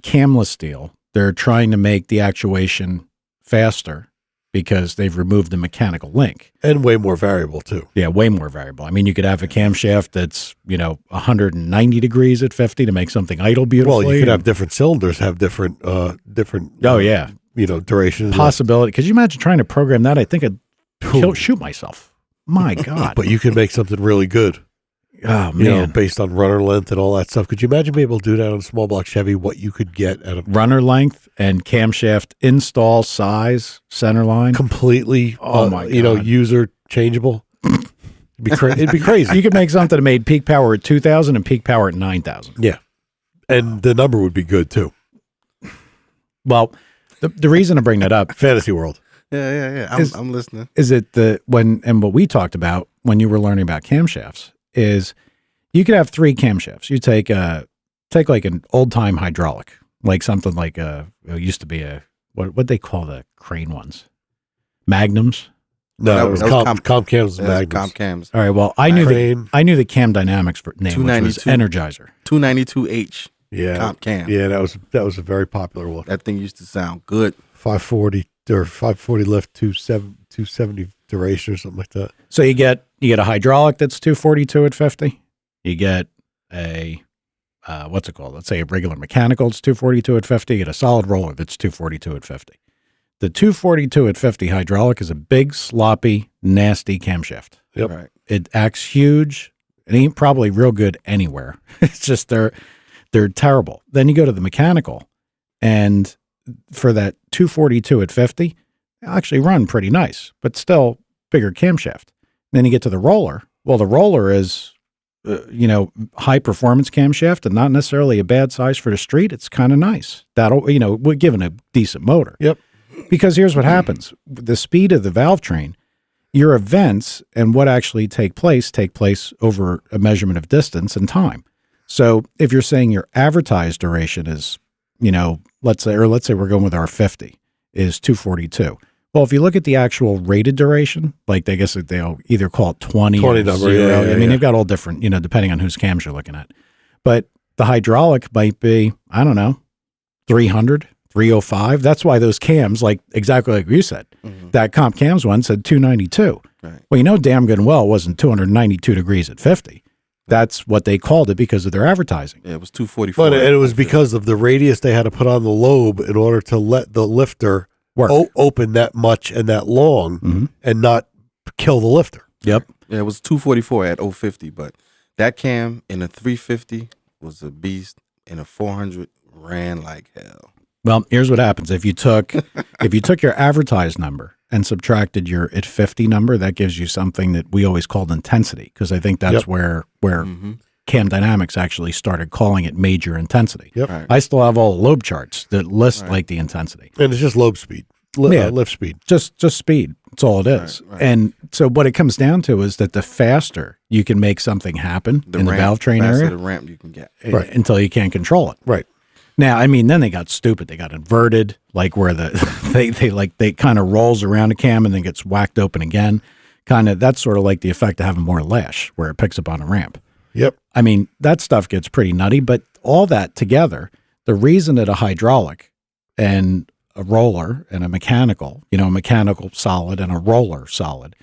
Speaker 1: camless deal, they're trying to make the actuation faster because they've removed the mechanical link.
Speaker 3: And way more variable, too.
Speaker 1: Yeah, way more variable. I mean, you could have a camshaft that's 190 degrees at 50 to make something idle beautifully.
Speaker 3: Well, you could have different cylinders have different.
Speaker 1: Oh yeah,
Speaker 3: durations.
Speaker 1: possibility. Could you imagine trying to program that? I think I'd shoot myself. My God.
Speaker 3: But you can make something really good.
Speaker 1: Oh
Speaker 3: You know,
Speaker 1: man.
Speaker 3: based on runner length and all that stuff. Could you imagine being able to do that on a small block Chevy? What you could get out of
Speaker 1: Runner length and camshaft install size center line.
Speaker 3: completely,
Speaker 1: Oh, my God.
Speaker 3: user changeable. It'd be crazy.
Speaker 1: You could make something that made peak power at 2,000 and peak power at 9,000.
Speaker 3: Yeah, and the number would be good too.
Speaker 1: Well, the reason to bring that up
Speaker 3: Fantasy world.
Speaker 4: Yeah. I'm listening.
Speaker 1: is it what we talked about when you were learning about camshafts is you could have 3 camshafts. You take like an old time hydraulic, like something like it used to be what they call the crane ones, magnums.
Speaker 3: No,
Speaker 4: That
Speaker 3: it was
Speaker 4: was
Speaker 3: comp cams and
Speaker 4: That's
Speaker 3: magnums.
Speaker 4: comp cams.
Speaker 1: All right. Well, I knew the Cam Dynamics name, which was
Speaker 4: 292.
Speaker 1: Energizer.
Speaker 4: 292H
Speaker 3: Yeah,
Speaker 4: comp cam.
Speaker 3: yeah, that was a very popular one.
Speaker 4: That thing used to sound good.
Speaker 3: 540 or 540 lift, 270 duration or something like that.
Speaker 1: So you get a hydraulic that's 242 at 50. You get a what's it called? Let's say a regular mechanical, it's 242 at 50. You get a solid roller that's 242 at 50. The 242 at 50 hydraulic is a big, sloppy, nasty camshaft.
Speaker 3: Yep.
Speaker 4: Right.
Speaker 1: It acts huge. It ain't probably real good anywhere. It's just they're terrible. Then you go to the mechanical, and for that 242 at 50, they actually run pretty nice, but still bigger camshaft. Then you get to the roller. Well, the roller is, high performance camshaft and not necessarily a bad size for the street. It's kind of nice. That'll, we're given a decent motor.
Speaker 3: Yep.
Speaker 1: Because here's what happens. The speed of the valve train, your events and what actually take place over a measurement of distance and time. So if you're saying your advertised duration is, let's say we're going with our 50 is 242. Well, if you look at the actual rated duration, like I guess they'll either call it 20 or
Speaker 3: number,
Speaker 1: 0.
Speaker 3: yeah,
Speaker 1: I mean,
Speaker 3: yeah.
Speaker 1: they've got all different, depending on whose cams you're looking at. But the hydraulic might be, I don't know, 300, 305. That's why those cams, like exactly like you said, that comp cams one said 292.
Speaker 4: Right.
Speaker 1: Well, damn good and well it wasn't 292 degrees at 50. That's what they called it because of their advertising.
Speaker 4: Yeah, it was 244.
Speaker 3: But it was because of the radius they had to put on the lobe in order to let the lifter
Speaker 1: Work.
Speaker 3: open that much and that long and not kill the lifter.
Speaker 1: Yep.
Speaker 4: Yeah, it was 244 at 050, but that cam in a 350 was a beast. In a 400 ran like hell.
Speaker 1: Well, here's what happens. If you took your advertised number and subtracted your at 50 number, that gives you something that we always called intensity, because I think that's where Cam Dynamics actually started calling it major intensity.
Speaker 3: Yep.
Speaker 4: Right.
Speaker 1: I still have all the lobe charts that list like the intensity.
Speaker 3: And it's just lobe speed, lift speed.
Speaker 1: Just speed. That's all it is.
Speaker 4: Right.
Speaker 1: And so what it comes down to is that the faster you can make something happen in the valve train
Speaker 4: faster
Speaker 1: area
Speaker 4: the ramp you can get.
Speaker 1: until you can't control it.
Speaker 3: Right.
Speaker 1: Now, I mean, then they got stupid. They got inverted, like where they kind of rolls around a cam and then gets whacked open again. That's sort of like the effect of having more lash, where it picks up on a ramp.
Speaker 3: Yep.
Speaker 1: I mean, that stuff gets pretty nutty, but all that together, the reason that a hydraulic and a roller and a mechanical solid and a roller solid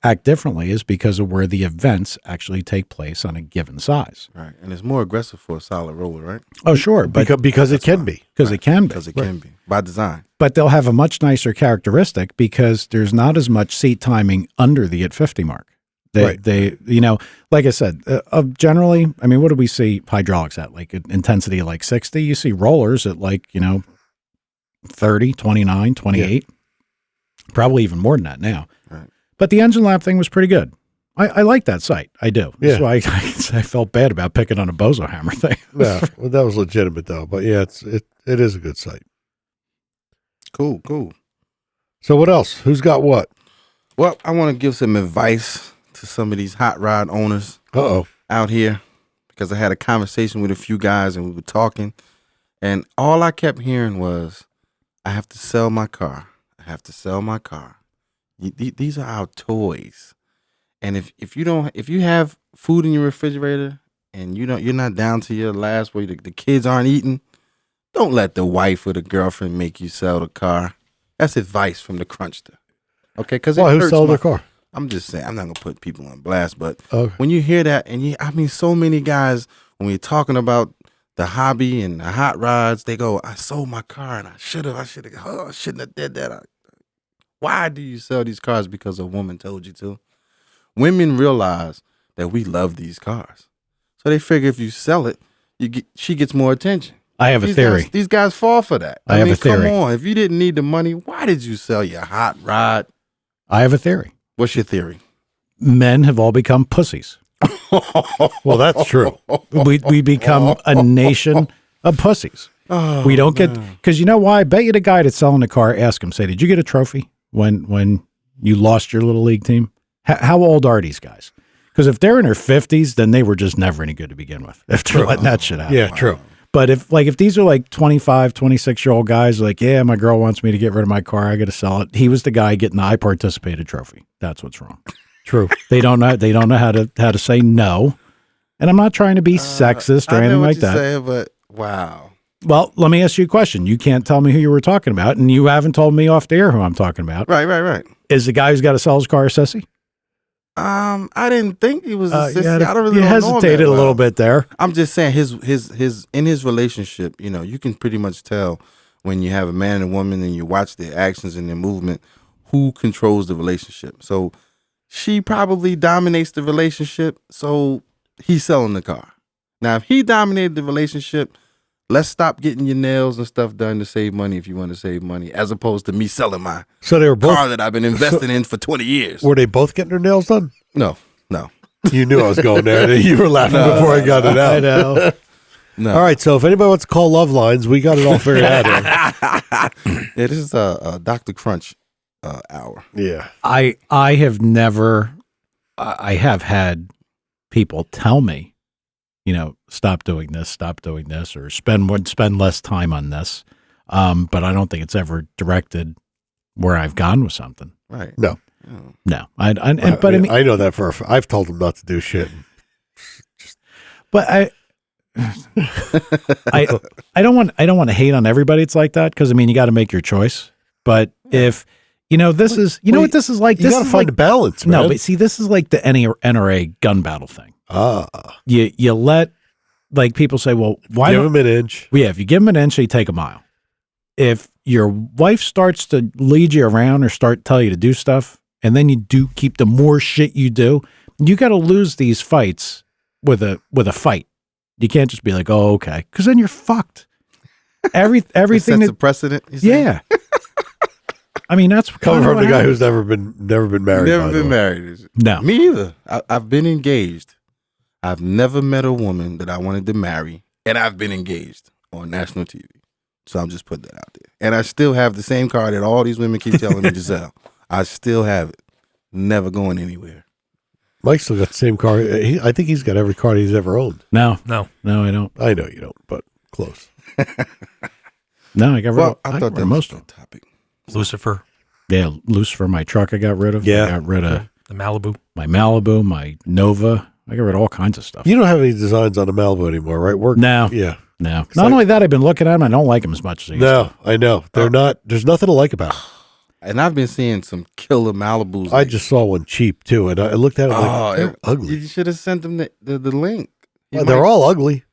Speaker 1: act differently is because of where the events actually take place on a given size.
Speaker 4: Right. And it's more aggressive for a solid roller, right?
Speaker 1: Oh, sure. But
Speaker 3: because it can be.
Speaker 1: because it can be.
Speaker 4: Because it can be by design.
Speaker 1: But they'll have a much nicer characteristic because there's not as much seat timing under the at 50 mark. They, like I said, generally, I mean, what do we see hydraulics at? Like intensity like 60. You see rollers at 30, 29, 28, probably even more than that now.
Speaker 4: Right.
Speaker 1: But the engine lap thing was pretty good. I like that sight. I do.
Speaker 3: Yeah.
Speaker 1: That's why I felt bad about picking on a Bozo Hammer thing.
Speaker 3: Yeah, well, that was legitimate though. But yeah, it is a good site.
Speaker 4: Cool.
Speaker 3: So what else? Who's got what?
Speaker 4: Well, I want to give some advice to some of these hot rod owners out here because I had a conversation with a few guys and we were talking, and all I kept hearing was, I have to sell my car. I have to sell my car. These are our toys. And if you have food in your refrigerator and you're not down to your last where the kids aren't eating, don't let the wife or the girlfriend make you sell the car. That's advice from the crunchster. Okay, because
Speaker 3: who sold their car?
Speaker 4: I'm just saying, I'm not gonna put people on blast, but when you hear that, and so many guys when we're talking about the hobby and the hot rods, they go, I sold my car and I shouldn't have did that. Why do you sell these cars? Because a woman told you to. Women realize that we love these cars, so they figure if you sell it, she gets more attention.
Speaker 1: I have a theory.
Speaker 4: These guys fall for that.
Speaker 1: I have a theory.
Speaker 4: Come on, if you didn't need the money, why did you sell your hot rod?
Speaker 1: I have a theory.
Speaker 4: What's your theory?
Speaker 1: Men have all become pussies.
Speaker 3: Well, that's true.
Speaker 1: We become a nation of pussies. We don't get, because you know why? I bet you the guy that's selling the car, ask him, say, did you get a trophy when you lost your little league team? How old are these guys? Because if they're in their 50s, then they were just never any good to begin with. If they're letting that shit happen.
Speaker 3: Yeah, true.
Speaker 1: But if these are like 25, 26-year-old guys, like, yeah, my girl wants me to get rid of my car, I got to sell it. He was the guy getting the I participated trophy. That's what's wrong.
Speaker 3: True.
Speaker 1: They don't know how to say no. And I'm not trying to be sexist or anything like that.
Speaker 4: Saying, but wow.
Speaker 1: Well, let me ask you a question. You can't tell me who you were talking about, and you haven't told me off the air who I'm talking about.
Speaker 4: Right.
Speaker 1: Is the guy who's got to sell his car a sissy?
Speaker 4: I didn't think he was a sissy. I don't really
Speaker 1: you
Speaker 4: know
Speaker 1: hesitated a little bit there.
Speaker 4: I'm just saying his in his relationship, you can pretty much tell when you have a man and a woman and you watch their actions and their movement, who controls the relationship. So she probably dominates the relationship, so he's selling the car. Now, if he dominated the relationship, let's stop getting your nails and stuff done to save money if you want to save money, as opposed to me selling my car that I've been investing in for 20 years.
Speaker 3: Were they both getting their nails done?
Speaker 4: No.
Speaker 3: You knew I was going there. You were laughing before I got it out.
Speaker 1: I know.
Speaker 4: No.
Speaker 3: All right, so if anybody wants to call Love Lines, we got it all figured out here.
Speaker 4: Yeah, this is a Dr. Crunch hour.
Speaker 3: Yeah.
Speaker 1: I have had people tell me, stop doing this, or spend less time on this. But I don't think it's ever directed where I've gone with something.
Speaker 4: Right.
Speaker 3: No.
Speaker 1: I
Speaker 3: know that I've told them not to do shit.
Speaker 1: But I don't want to hate on everybody. It's like that because you got to make your choice. But if this is what this is like.
Speaker 3: You got to find a balance, man.
Speaker 1: No, but see, this is like the NRA gun battle thing. You let people say, well, why
Speaker 3: give them an inch?
Speaker 1: Yeah, if you give them an inch, they take a mile. If your wife starts to lead you around or tell you to do stuff, and then you do keep the more shit you do, you got to lose these fights with a fight. You can't just be like, oh, okay, because then you're fucked. Everything
Speaker 4: sets a precedent.
Speaker 1: Yeah. That's
Speaker 3: coming from the guy who's never been married.
Speaker 4: Never been married.
Speaker 1: No,
Speaker 4: me either. I've been engaged. I've never met a woman that I wanted to marry, and I've been engaged on national TV. So I'm just putting that out there. And I still have the same car that all these women keep telling me to sell. I still have it. Never going anywhere.
Speaker 3: Mike's still got the same car. I think he's got every car he's ever owned.
Speaker 1: No, I don't.
Speaker 3: I know you don't, but close.
Speaker 1: No, I got rid of.
Speaker 4: I thought that was the topic.
Speaker 2: Lucifer.
Speaker 1: Yeah, Lucifer, my truck I got rid of.
Speaker 3: Yeah.
Speaker 1: I got rid of
Speaker 2: the Malibu.
Speaker 1: My Malibu, my Nova. I got rid of all kinds of stuff.
Speaker 3: You don't have any designs on the Malibu anymore, right?
Speaker 1: No.
Speaker 3: Yeah.
Speaker 1: No. Not only that, I've been looking at them. I don't like them as much as I used
Speaker 3: No,
Speaker 1: to.
Speaker 3: I know. They're not. There's nothing to like about them.
Speaker 4: And I've been seeing some killer Malibus.
Speaker 3: I just saw one cheap too, and I looked at it like they're ugly.
Speaker 4: You should have sent them the link.
Speaker 3: Well, they're all ugly.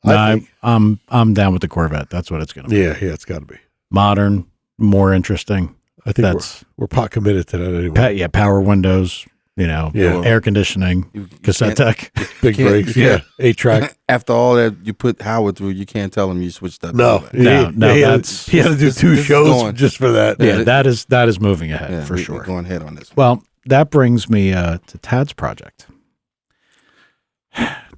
Speaker 1: No,
Speaker 3: I think.
Speaker 1: I'm down with the Corvette. That's what it's going to be.
Speaker 3: Yeah, it's got to be.
Speaker 1: Modern, more interesting.
Speaker 3: I think
Speaker 1: That's
Speaker 3: we're pot committed to that anyway.
Speaker 1: power windows. Air conditioning, cassette deck.
Speaker 3: Big brakes. Yeah, 8-track.
Speaker 4: After all that you put Howard through, you can't tell him you switched up.
Speaker 1: No,
Speaker 3: he had to do two shows
Speaker 4: going.
Speaker 3: just for that.
Speaker 1: Yeah, that is moving ahead for sure.
Speaker 4: We're going ahead on this one.
Speaker 1: Well, that brings me to Tad's project.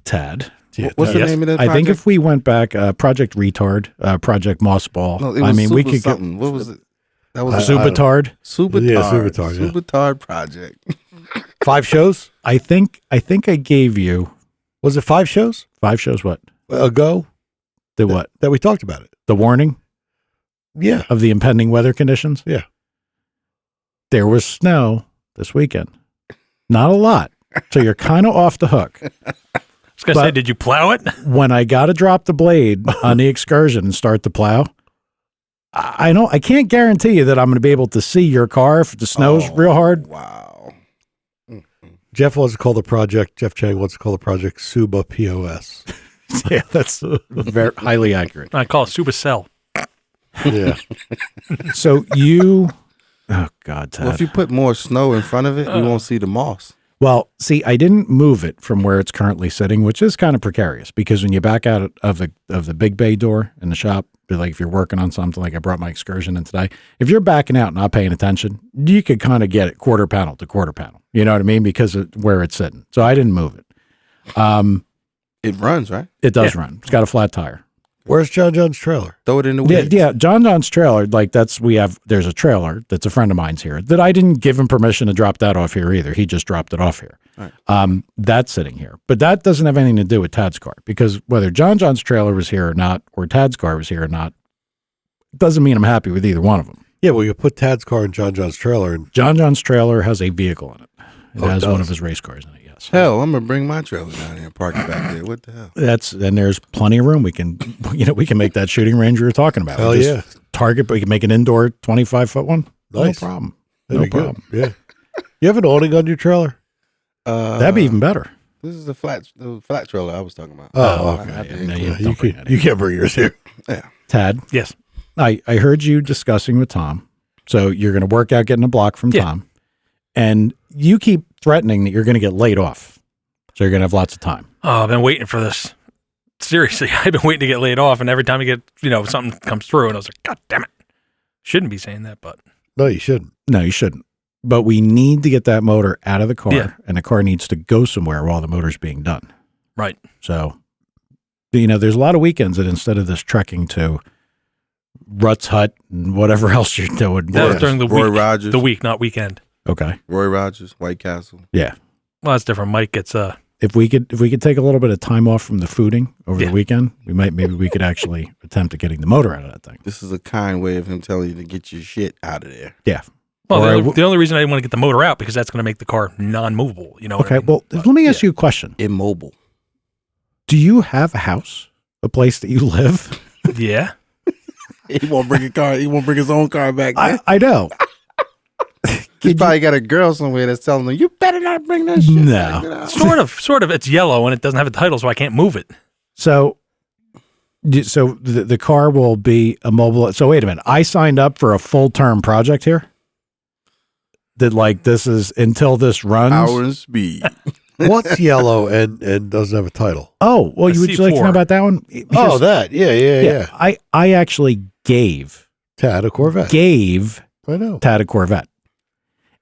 Speaker 1: Tad.
Speaker 4: What's the name of that project?
Speaker 1: I think if we went back, Project Retard, Project Mossball.
Speaker 4: No, it was
Speaker 1: we could
Speaker 4: something. What was it? That was
Speaker 1: SubaTard.
Speaker 4: SubaTard.
Speaker 3: Yeah, SubaTard. Yeah.
Speaker 4: SubaTard project.
Speaker 3: 5 shows?
Speaker 1: I think I gave you
Speaker 3: Was it 5 shows
Speaker 1: 5 shows. What
Speaker 3: ago?
Speaker 1: what
Speaker 3: That we talked about it.
Speaker 1: the warning
Speaker 3: Yeah.
Speaker 1: of the impending weather conditions?
Speaker 3: Yeah.
Speaker 1: There was snow this weekend. Not a lot, so you're kind of off the hook.
Speaker 2: I was going to say, did you plow it?
Speaker 1: When I got to drop the blade on the excursion and start the plow, I can't guarantee you that I'm going to be able to see your car if the snow's real hard.
Speaker 4: Wow.
Speaker 3: Jeff wants to call the project, Jeff Chang wants to call the project Suba POS.
Speaker 1: Yeah, that's very highly accurate.
Speaker 2: I call it Supercell.
Speaker 3: Yeah.
Speaker 1: So you, oh God, Tad.
Speaker 4: Well, if you put more snow in front of it, you won't see the moss.
Speaker 1: Well, see, I didn't move it from where it's currently sitting, which is kind of precarious because when you back out of the big bay door in the shop, like if you're working on something, like I brought my excursion in today, if you're backing out and not paying attention, you could kind of get it quarter panel to quarter panel. You know what I mean? Because of where it's sitting. So I didn't move it.
Speaker 4: It runs, right?
Speaker 1: It does run. It's got a flat tire.
Speaker 3: Where's John John's trailer?
Speaker 4: Throw it in the
Speaker 1: Yeah,
Speaker 4: weeds.
Speaker 1: yeah. John John's trailer, there's a trailer that's a friend of mine's here that I didn't give him permission to drop that off here either. He just dropped it off here.
Speaker 4: Right.
Speaker 1: That's sitting here. But that doesn't have anything to do with Tad's car because whether John John's trailer was here or not, or Tad's car was here or not, doesn't mean I'm happy with either one of them.
Speaker 3: Yeah, well, you put Tad's car in John John's trailer. And
Speaker 1: John John's trailer has a vehicle in it. It
Speaker 3: it
Speaker 1: has
Speaker 3: does.
Speaker 1: one of his race cars in it, yes.
Speaker 4: Hell, I'm gonna bring my trailer down here and park it back there. What the hell?
Speaker 1: And there's plenty of room. We can make that shooting range you were talking about.
Speaker 3: Hell
Speaker 1: We just target, but we can make an indoor 25-foot one.
Speaker 3: Nice.
Speaker 1: No problem.
Speaker 3: that'd
Speaker 1: No
Speaker 3: be good.
Speaker 1: problem.
Speaker 3: Yeah. You have an awning on your trailer?
Speaker 1: That'd be even better.
Speaker 4: This is the flat trailer I was talking about.
Speaker 3: Oh,
Speaker 4: I
Speaker 3: okay.
Speaker 4: have to
Speaker 1: Yeah, no,
Speaker 4: include-
Speaker 1: Don't bring that in.
Speaker 3: You can't bring yours here.
Speaker 4: Yeah.
Speaker 1: Tad,
Speaker 2: Yes.
Speaker 1: I heard you discussing with Tom. So you're going to work out getting a block from
Speaker 2: Yeah.
Speaker 1: Tom. And you keep threatening that you're going to get laid off. So you're going to have lots of time.
Speaker 2: Oh, I've been waiting for this. Seriously, I've been waiting to get laid off, and every time I get, something comes through, and I was like, God damn it. Shouldn't be saying that, but
Speaker 3: No, you shouldn't.
Speaker 1: No, you shouldn't. But we need to get that motor out of the car.
Speaker 2: Yeah.
Speaker 1: And the car needs to go somewhere while the motor's being done.
Speaker 2: right.
Speaker 1: So, there's a lot of weekends that instead of this trekking to Rutt's Hut and whatever else you're doing.
Speaker 2: That was during the
Speaker 4: Roy
Speaker 2: week.
Speaker 4: Rogers.
Speaker 2: The week, not weekend.
Speaker 1: Okay.
Speaker 4: Roy Rogers, White Castle.
Speaker 1: Yeah.
Speaker 2: Well, that's different. Mike gets
Speaker 1: If we could take a little bit of time off from the fooding over
Speaker 2: Yeah.
Speaker 1: the weekend, maybe we could actually attempt at getting the motor out of that thing.
Speaker 4: This is a kind way of him telling you to get your shit out of there.
Speaker 1: Yeah.
Speaker 2: well.
Speaker 1: Or
Speaker 2: The only reason I didn't want to get the motor out because that's going to make the car non-movable. You know. what I
Speaker 1: Okay.
Speaker 2: mean?
Speaker 1: Well,
Speaker 2: But,
Speaker 1: let me ask you a question.
Speaker 4: Immobile.
Speaker 1: Do you have a house, a place that you live?
Speaker 2: Yeah.
Speaker 4: He won't bring a car. He won't bring his own car back.
Speaker 1: I know.
Speaker 4: He's probably got a girl somewhere that's telling him, "You better not bring that shit."
Speaker 1: No.
Speaker 4: back. Get out."
Speaker 2: Sort of. It's yellow and it doesn't have a title, so I can't move it.
Speaker 1: So the car will be immobile. So wait a minute. I signed up for a full term project here. That this is until this runs.
Speaker 4: Power and speed.
Speaker 3: What's yellow and doesn't have a title?
Speaker 1: Oh, well,
Speaker 2: A
Speaker 1: you would you like to
Speaker 2: C4.
Speaker 1: know about that one?
Speaker 3: Oh,
Speaker 1: Because-
Speaker 3: that. Yeah.
Speaker 1: I actually gave
Speaker 3: Tad, a Corvette.
Speaker 1: I
Speaker 3: know.
Speaker 1: Tad a Corvette,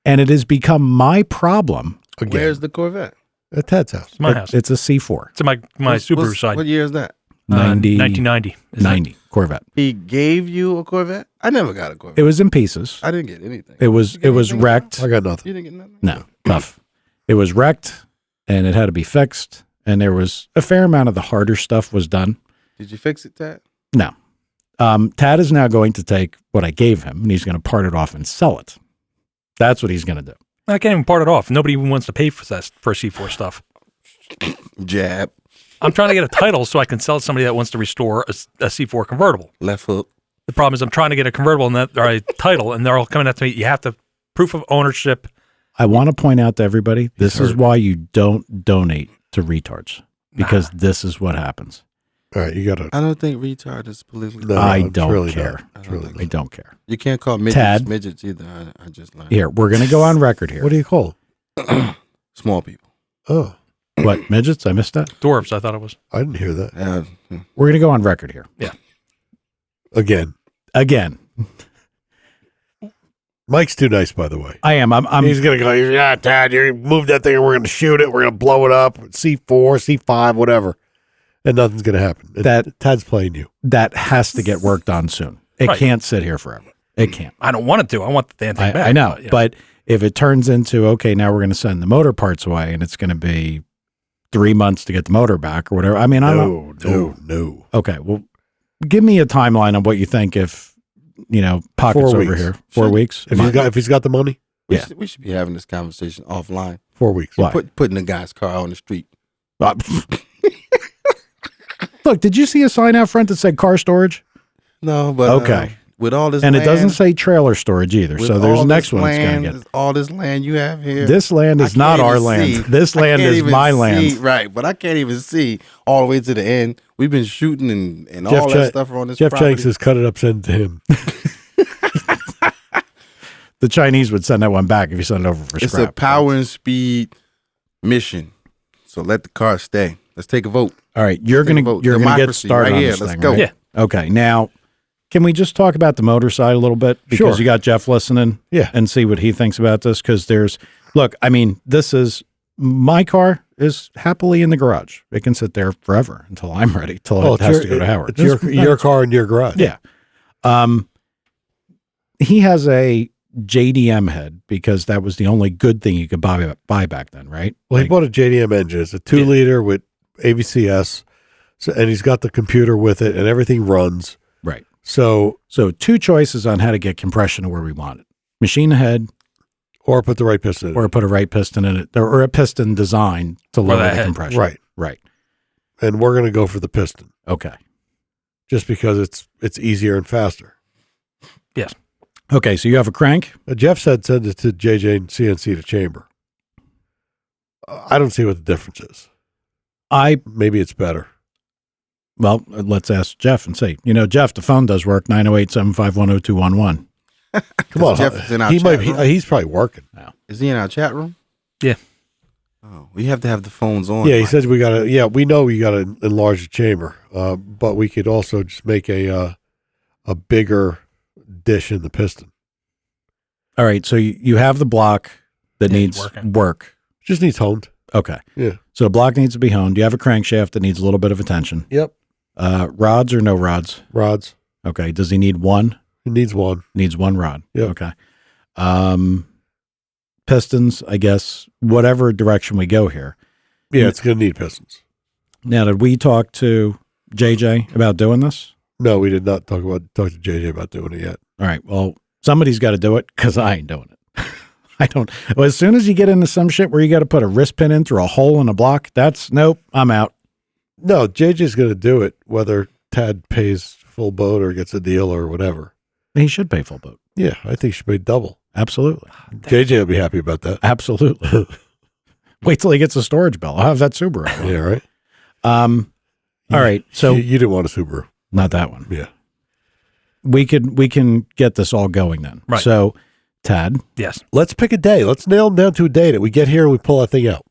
Speaker 1: and it has become my problem.
Speaker 3: Again.
Speaker 4: Where's the Corvette?
Speaker 3: At Tad's house.
Speaker 2: It's my house.
Speaker 1: It's a C4,
Speaker 2: It's my Subaru side.
Speaker 4: What year is that?
Speaker 2: 1990. Is that-
Speaker 1: 90 Corvette.
Speaker 4: He gave you a Corvette? I never got a Corvette.
Speaker 1: It was in pieces.
Speaker 4: I didn't get anything.
Speaker 1: It was
Speaker 4: You get anything?
Speaker 1: wrecked.
Speaker 3: I got nothing.
Speaker 4: You didn't get nothing?
Speaker 1: No, tough. It was wrecked, and it had to be fixed. And there was a fair amount of the harder stuff was done.
Speaker 4: Did you fix it, Tad?
Speaker 1: No. Tad is now going to take what I gave him, and he's going to part it off and sell it. That's what he's going to do.
Speaker 2: I can't even part it off. Nobody even wants to pay for that for C4 stuff.
Speaker 4: Jab.
Speaker 2: I'm trying to get a title so I can sell it to somebody that wants to restore a C4 convertible.
Speaker 4: Left hook.
Speaker 2: The problem is I'm trying to get a convertible or a title, and they're all coming out to me. You have to proof of ownership.
Speaker 1: I want to point out to everybody, this is why you don't donate to retards, because this is what happens.
Speaker 3: All right, you got to.
Speaker 4: I don't think retard is politically.
Speaker 3: No,
Speaker 1: I
Speaker 3: it's
Speaker 1: don't
Speaker 3: really
Speaker 1: care.
Speaker 3: not. It's really
Speaker 1: I don't care.
Speaker 4: You can't call midgets
Speaker 1: Tad.
Speaker 4: midgets either. I just learned.
Speaker 1: Here, we're going to go on record here.
Speaker 3: What do you call?
Speaker 4: Small people.
Speaker 3: Oh,
Speaker 1: What, midgets? I missed that.
Speaker 2: Dwarves, I thought it was.
Speaker 3: I didn't hear that.
Speaker 1: We're going to go on record here.
Speaker 3: Again, Mike's too nice, by the way.
Speaker 1: I am. I'm
Speaker 3: He's gonna go. Yeah, Tad, you move that thing, and we're gonna shoot it. We're gonna blow it up. C4, C5, whatever, and nothing's gonna happen. Tad's playing you.
Speaker 1: that has to get worked on soon. It
Speaker 2: Right.
Speaker 1: can't sit here forever. It can't.
Speaker 2: I don't want it to. I want the damn thing back.
Speaker 1: I know,
Speaker 2: yeah.
Speaker 1: but if it turns into, okay, now we're going to send the motor parts away and it's going to be 3 months to get the motor back or whatever. I mean, I don't.
Speaker 3: No.
Speaker 1: Okay, well, give me a timeline on what you think if, pockets
Speaker 3: 4
Speaker 1: over
Speaker 3: weeks.
Speaker 1: here. 4 weeks?
Speaker 3: If he's got the money,
Speaker 1: Yeah.
Speaker 4: We should be having this conversation offline.
Speaker 3: 4 weeks.
Speaker 1: Why?
Speaker 4: Putting the guy's car on the street.
Speaker 1: Look, did you see a sign out front that said car storage?
Speaker 4: No, but
Speaker 1: Okay.
Speaker 4: with all this
Speaker 1: And
Speaker 4: land,
Speaker 1: it doesn't say trailer storage either.
Speaker 4: with
Speaker 1: So there's
Speaker 4: all
Speaker 1: the next
Speaker 4: this
Speaker 1: one that's going
Speaker 4: land,
Speaker 1: to get.
Speaker 4: all this land you have here.
Speaker 1: This land
Speaker 4: I
Speaker 1: is not
Speaker 4: can't
Speaker 1: our
Speaker 4: even
Speaker 1: land.
Speaker 4: see.
Speaker 1: This
Speaker 4: I
Speaker 1: land
Speaker 4: can't
Speaker 1: is
Speaker 4: even
Speaker 1: my
Speaker 4: see,
Speaker 1: land.
Speaker 4: right? But I can't even see all the way to the end. We've been shooting and
Speaker 3: Jeff
Speaker 4: all
Speaker 3: Cha-
Speaker 4: that stuff on this.
Speaker 3: Jeff
Speaker 4: property.
Speaker 3: Shanks has cut it up, send it to him.
Speaker 1: The Chinese would send that one back if you send it over for
Speaker 4: It's
Speaker 1: scrap.
Speaker 4: a power and speed mission. So let the car stay. Let's take a vote.
Speaker 1: All right, you're
Speaker 4: Take a
Speaker 1: gonna
Speaker 4: vote.
Speaker 1: get
Speaker 4: Democracy,
Speaker 1: started
Speaker 4: right
Speaker 1: on
Speaker 4: here.
Speaker 1: this
Speaker 4: Let's
Speaker 1: thing,
Speaker 4: go.
Speaker 1: right?
Speaker 2: Yeah.
Speaker 1: Okay, now can we just talk about the motor side a little bit because
Speaker 3: Sure.
Speaker 1: you got Jeff listening,
Speaker 3: Yeah.
Speaker 1: and see what he thinks about this? Because this is my car is happily in the garage. It can sit there forever until I'm ready. Till it has to go to Howard.
Speaker 3: It's your car in your garage.
Speaker 1: Yeah. He has a JDM head because that was the only good thing you could buy back then, right?
Speaker 3: Well, he
Speaker 1: Like,
Speaker 3: bought a JDM engine. It's a 2-liter with AVCS, and he's got the computer with it, and everything runs.
Speaker 1: right.
Speaker 3: So,
Speaker 1: So 2 choices on how to get compression to where we want it: machine the head,
Speaker 3: or put the right piston in.
Speaker 1: or put a right piston in it, or a piston design to lower
Speaker 2: that
Speaker 1: the
Speaker 2: head.
Speaker 1: compression.
Speaker 3: Right.
Speaker 1: Right.
Speaker 3: And we're going to go for the piston
Speaker 1: Okay.
Speaker 3: just because it's easier and faster.
Speaker 2: Yes.
Speaker 1: Okay. So you have a crank.
Speaker 3: Jeff said send it to JJ and CNC to chamber. I don't see what the difference is. Maybe it's better.
Speaker 1: Well, let's ask Jeff and say, Jeff, the phone does work. 908-751-0211.
Speaker 3: Come on,
Speaker 4: Jeff is in our
Speaker 3: he
Speaker 4: chat
Speaker 3: might.
Speaker 4: room.
Speaker 3: He's probably working.
Speaker 4: Is he in our chat room?
Speaker 2: Yeah.
Speaker 4: Oh, we have to have the phones on.
Speaker 3: Yeah, he
Speaker 4: Mike.
Speaker 3: says we got to. Yeah, we know we got to enlarge the chamber, but we could also just make a bigger dish in the piston.
Speaker 1: All right. So you have the block that
Speaker 2: Yeah,
Speaker 1: needs
Speaker 2: it's working.
Speaker 1: work.
Speaker 3: Just needs honed.
Speaker 1: Okay.
Speaker 3: Yeah.
Speaker 1: So the block needs to be honed. You have a crankshaft that needs a little bit of attention.
Speaker 3: Yep.
Speaker 1: Rods or no rods?
Speaker 3: Rods.
Speaker 1: Okay. Does he need one?
Speaker 3: He needs one.
Speaker 1: Needs one rod.
Speaker 3: Yep.
Speaker 1: Okay. Pistons, I guess, whatever direction we go here.
Speaker 3: Yeah, it's going to need pistons.
Speaker 1: Now, did we talk to JJ about doing this?
Speaker 3: No, we did not talk to JJ about doing it yet.
Speaker 1: All right. Well, somebody's got to do it because I ain't doing it. I don't. Well, as soon as you get into some shit where you got to put a wrist pin in through a hole in a block, nope, I'm out.
Speaker 3: No, JJ's going to do it, whether Tad pays full boat or gets a deal or whatever.
Speaker 1: He should pay full boat.
Speaker 3: Yeah, I think he should pay double.
Speaker 1: Absolutely.
Speaker 3: JJ will be happy about that.
Speaker 1: Absolutely. Wait till he gets a storage bill. I'll have that Subaru.
Speaker 3: Yeah, right.
Speaker 1: All right. So
Speaker 3: you didn't want a Subaru.
Speaker 1: not that one.
Speaker 3: Yeah.
Speaker 1: We can get this all going then.
Speaker 2: Right.
Speaker 1: So, Tad,
Speaker 2: Yes.
Speaker 3: Let's pick a day. Let's nail him down to a day that we get here and we pull that thing out.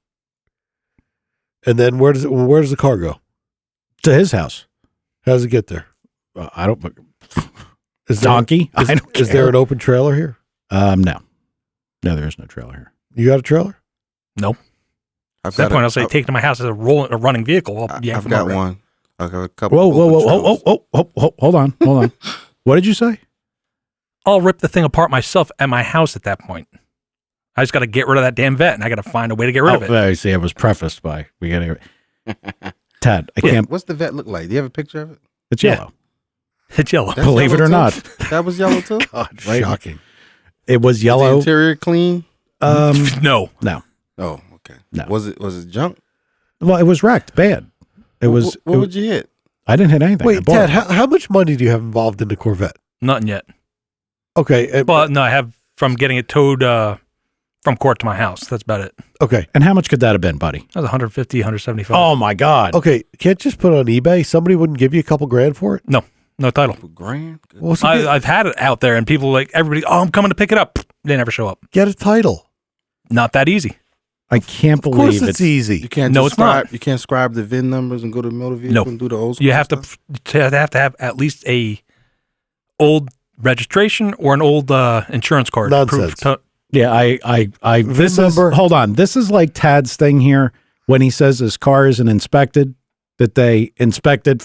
Speaker 3: And then where does the car go?
Speaker 1: to his house.
Speaker 3: How does it get there?
Speaker 1: I don't.
Speaker 3: Is there,
Speaker 1: Donkey. I don't
Speaker 3: is
Speaker 1: care.
Speaker 3: there an open trailer here?
Speaker 1: No, there is no trailer here.
Speaker 3: You got a trailer?
Speaker 2: No.
Speaker 4: I've
Speaker 2: At that
Speaker 4: got
Speaker 2: point, I'll say take it to my house as a running vehicle. I'll yank
Speaker 4: I've
Speaker 2: them
Speaker 4: got
Speaker 2: over.
Speaker 4: one. I got a couple.
Speaker 1: Whoa! Hold on. What did you say?
Speaker 2: I'll rip the thing apart myself at my house at that point. I just got to get rid of that damn vet, and I got to find a way to get rid of it.
Speaker 1: I see. It was prefaced by we got to. Tad, I can't.
Speaker 4: What's the vet look like? Do you have a picture of it?
Speaker 1: It's
Speaker 2: Yeah.
Speaker 1: yellow.
Speaker 2: It's yellow.
Speaker 4: That's
Speaker 1: Believe it
Speaker 4: yellow
Speaker 1: or not,
Speaker 4: too? That was yellow too.
Speaker 3: God,
Speaker 1: Right.
Speaker 3: shocking.
Speaker 1: it was
Speaker 4: Was the
Speaker 1: yellow.
Speaker 4: interior clean?
Speaker 2: No.
Speaker 1: No.
Speaker 4: Oh, okay.
Speaker 1: No.
Speaker 4: Was it junk?
Speaker 1: Well, it was wrecked bad. It was.
Speaker 4: What would you hit?
Speaker 1: I didn't hit anything. I
Speaker 3: Wait,
Speaker 1: bought
Speaker 3: Ted,
Speaker 1: it.
Speaker 3: how much money do you have involved in the Corvette?
Speaker 2: Nothing yet.
Speaker 3: Okay.
Speaker 2: Well, no, I have from getting it towed from court to my house. That's about it.
Speaker 3: Okay.
Speaker 1: And how much could that have been, buddy?
Speaker 2: That was 150, 175.
Speaker 1: Oh my God.
Speaker 3: Okay. Can't just put it on eBay? Somebody wouldn't give you a couple grand for it?
Speaker 2: No title.
Speaker 4: $1,000?
Speaker 3: Well, so
Speaker 2: I've had it out there, and people like everybody. Oh, I'm coming to pick it up. They never show up.
Speaker 3: get a title.
Speaker 2: Not that easy.
Speaker 1: I can't
Speaker 3: Of course
Speaker 1: believe
Speaker 3: it's easy.
Speaker 4: You can't
Speaker 2: No,
Speaker 4: just
Speaker 2: it's not.
Speaker 4: scribe, you can't scribe the VIN numbers and go to the motor vehicle
Speaker 2: No.
Speaker 4: and do the old school
Speaker 2: You have
Speaker 4: stuff?
Speaker 2: to have at least a old registration or an old insurance card.
Speaker 3: Nonsense.
Speaker 1: Yeah, I
Speaker 3: VIN
Speaker 1: this
Speaker 3: number.
Speaker 1: is, hold on. This is like Tad's thing here when he says his car isn't inspected, that they inspected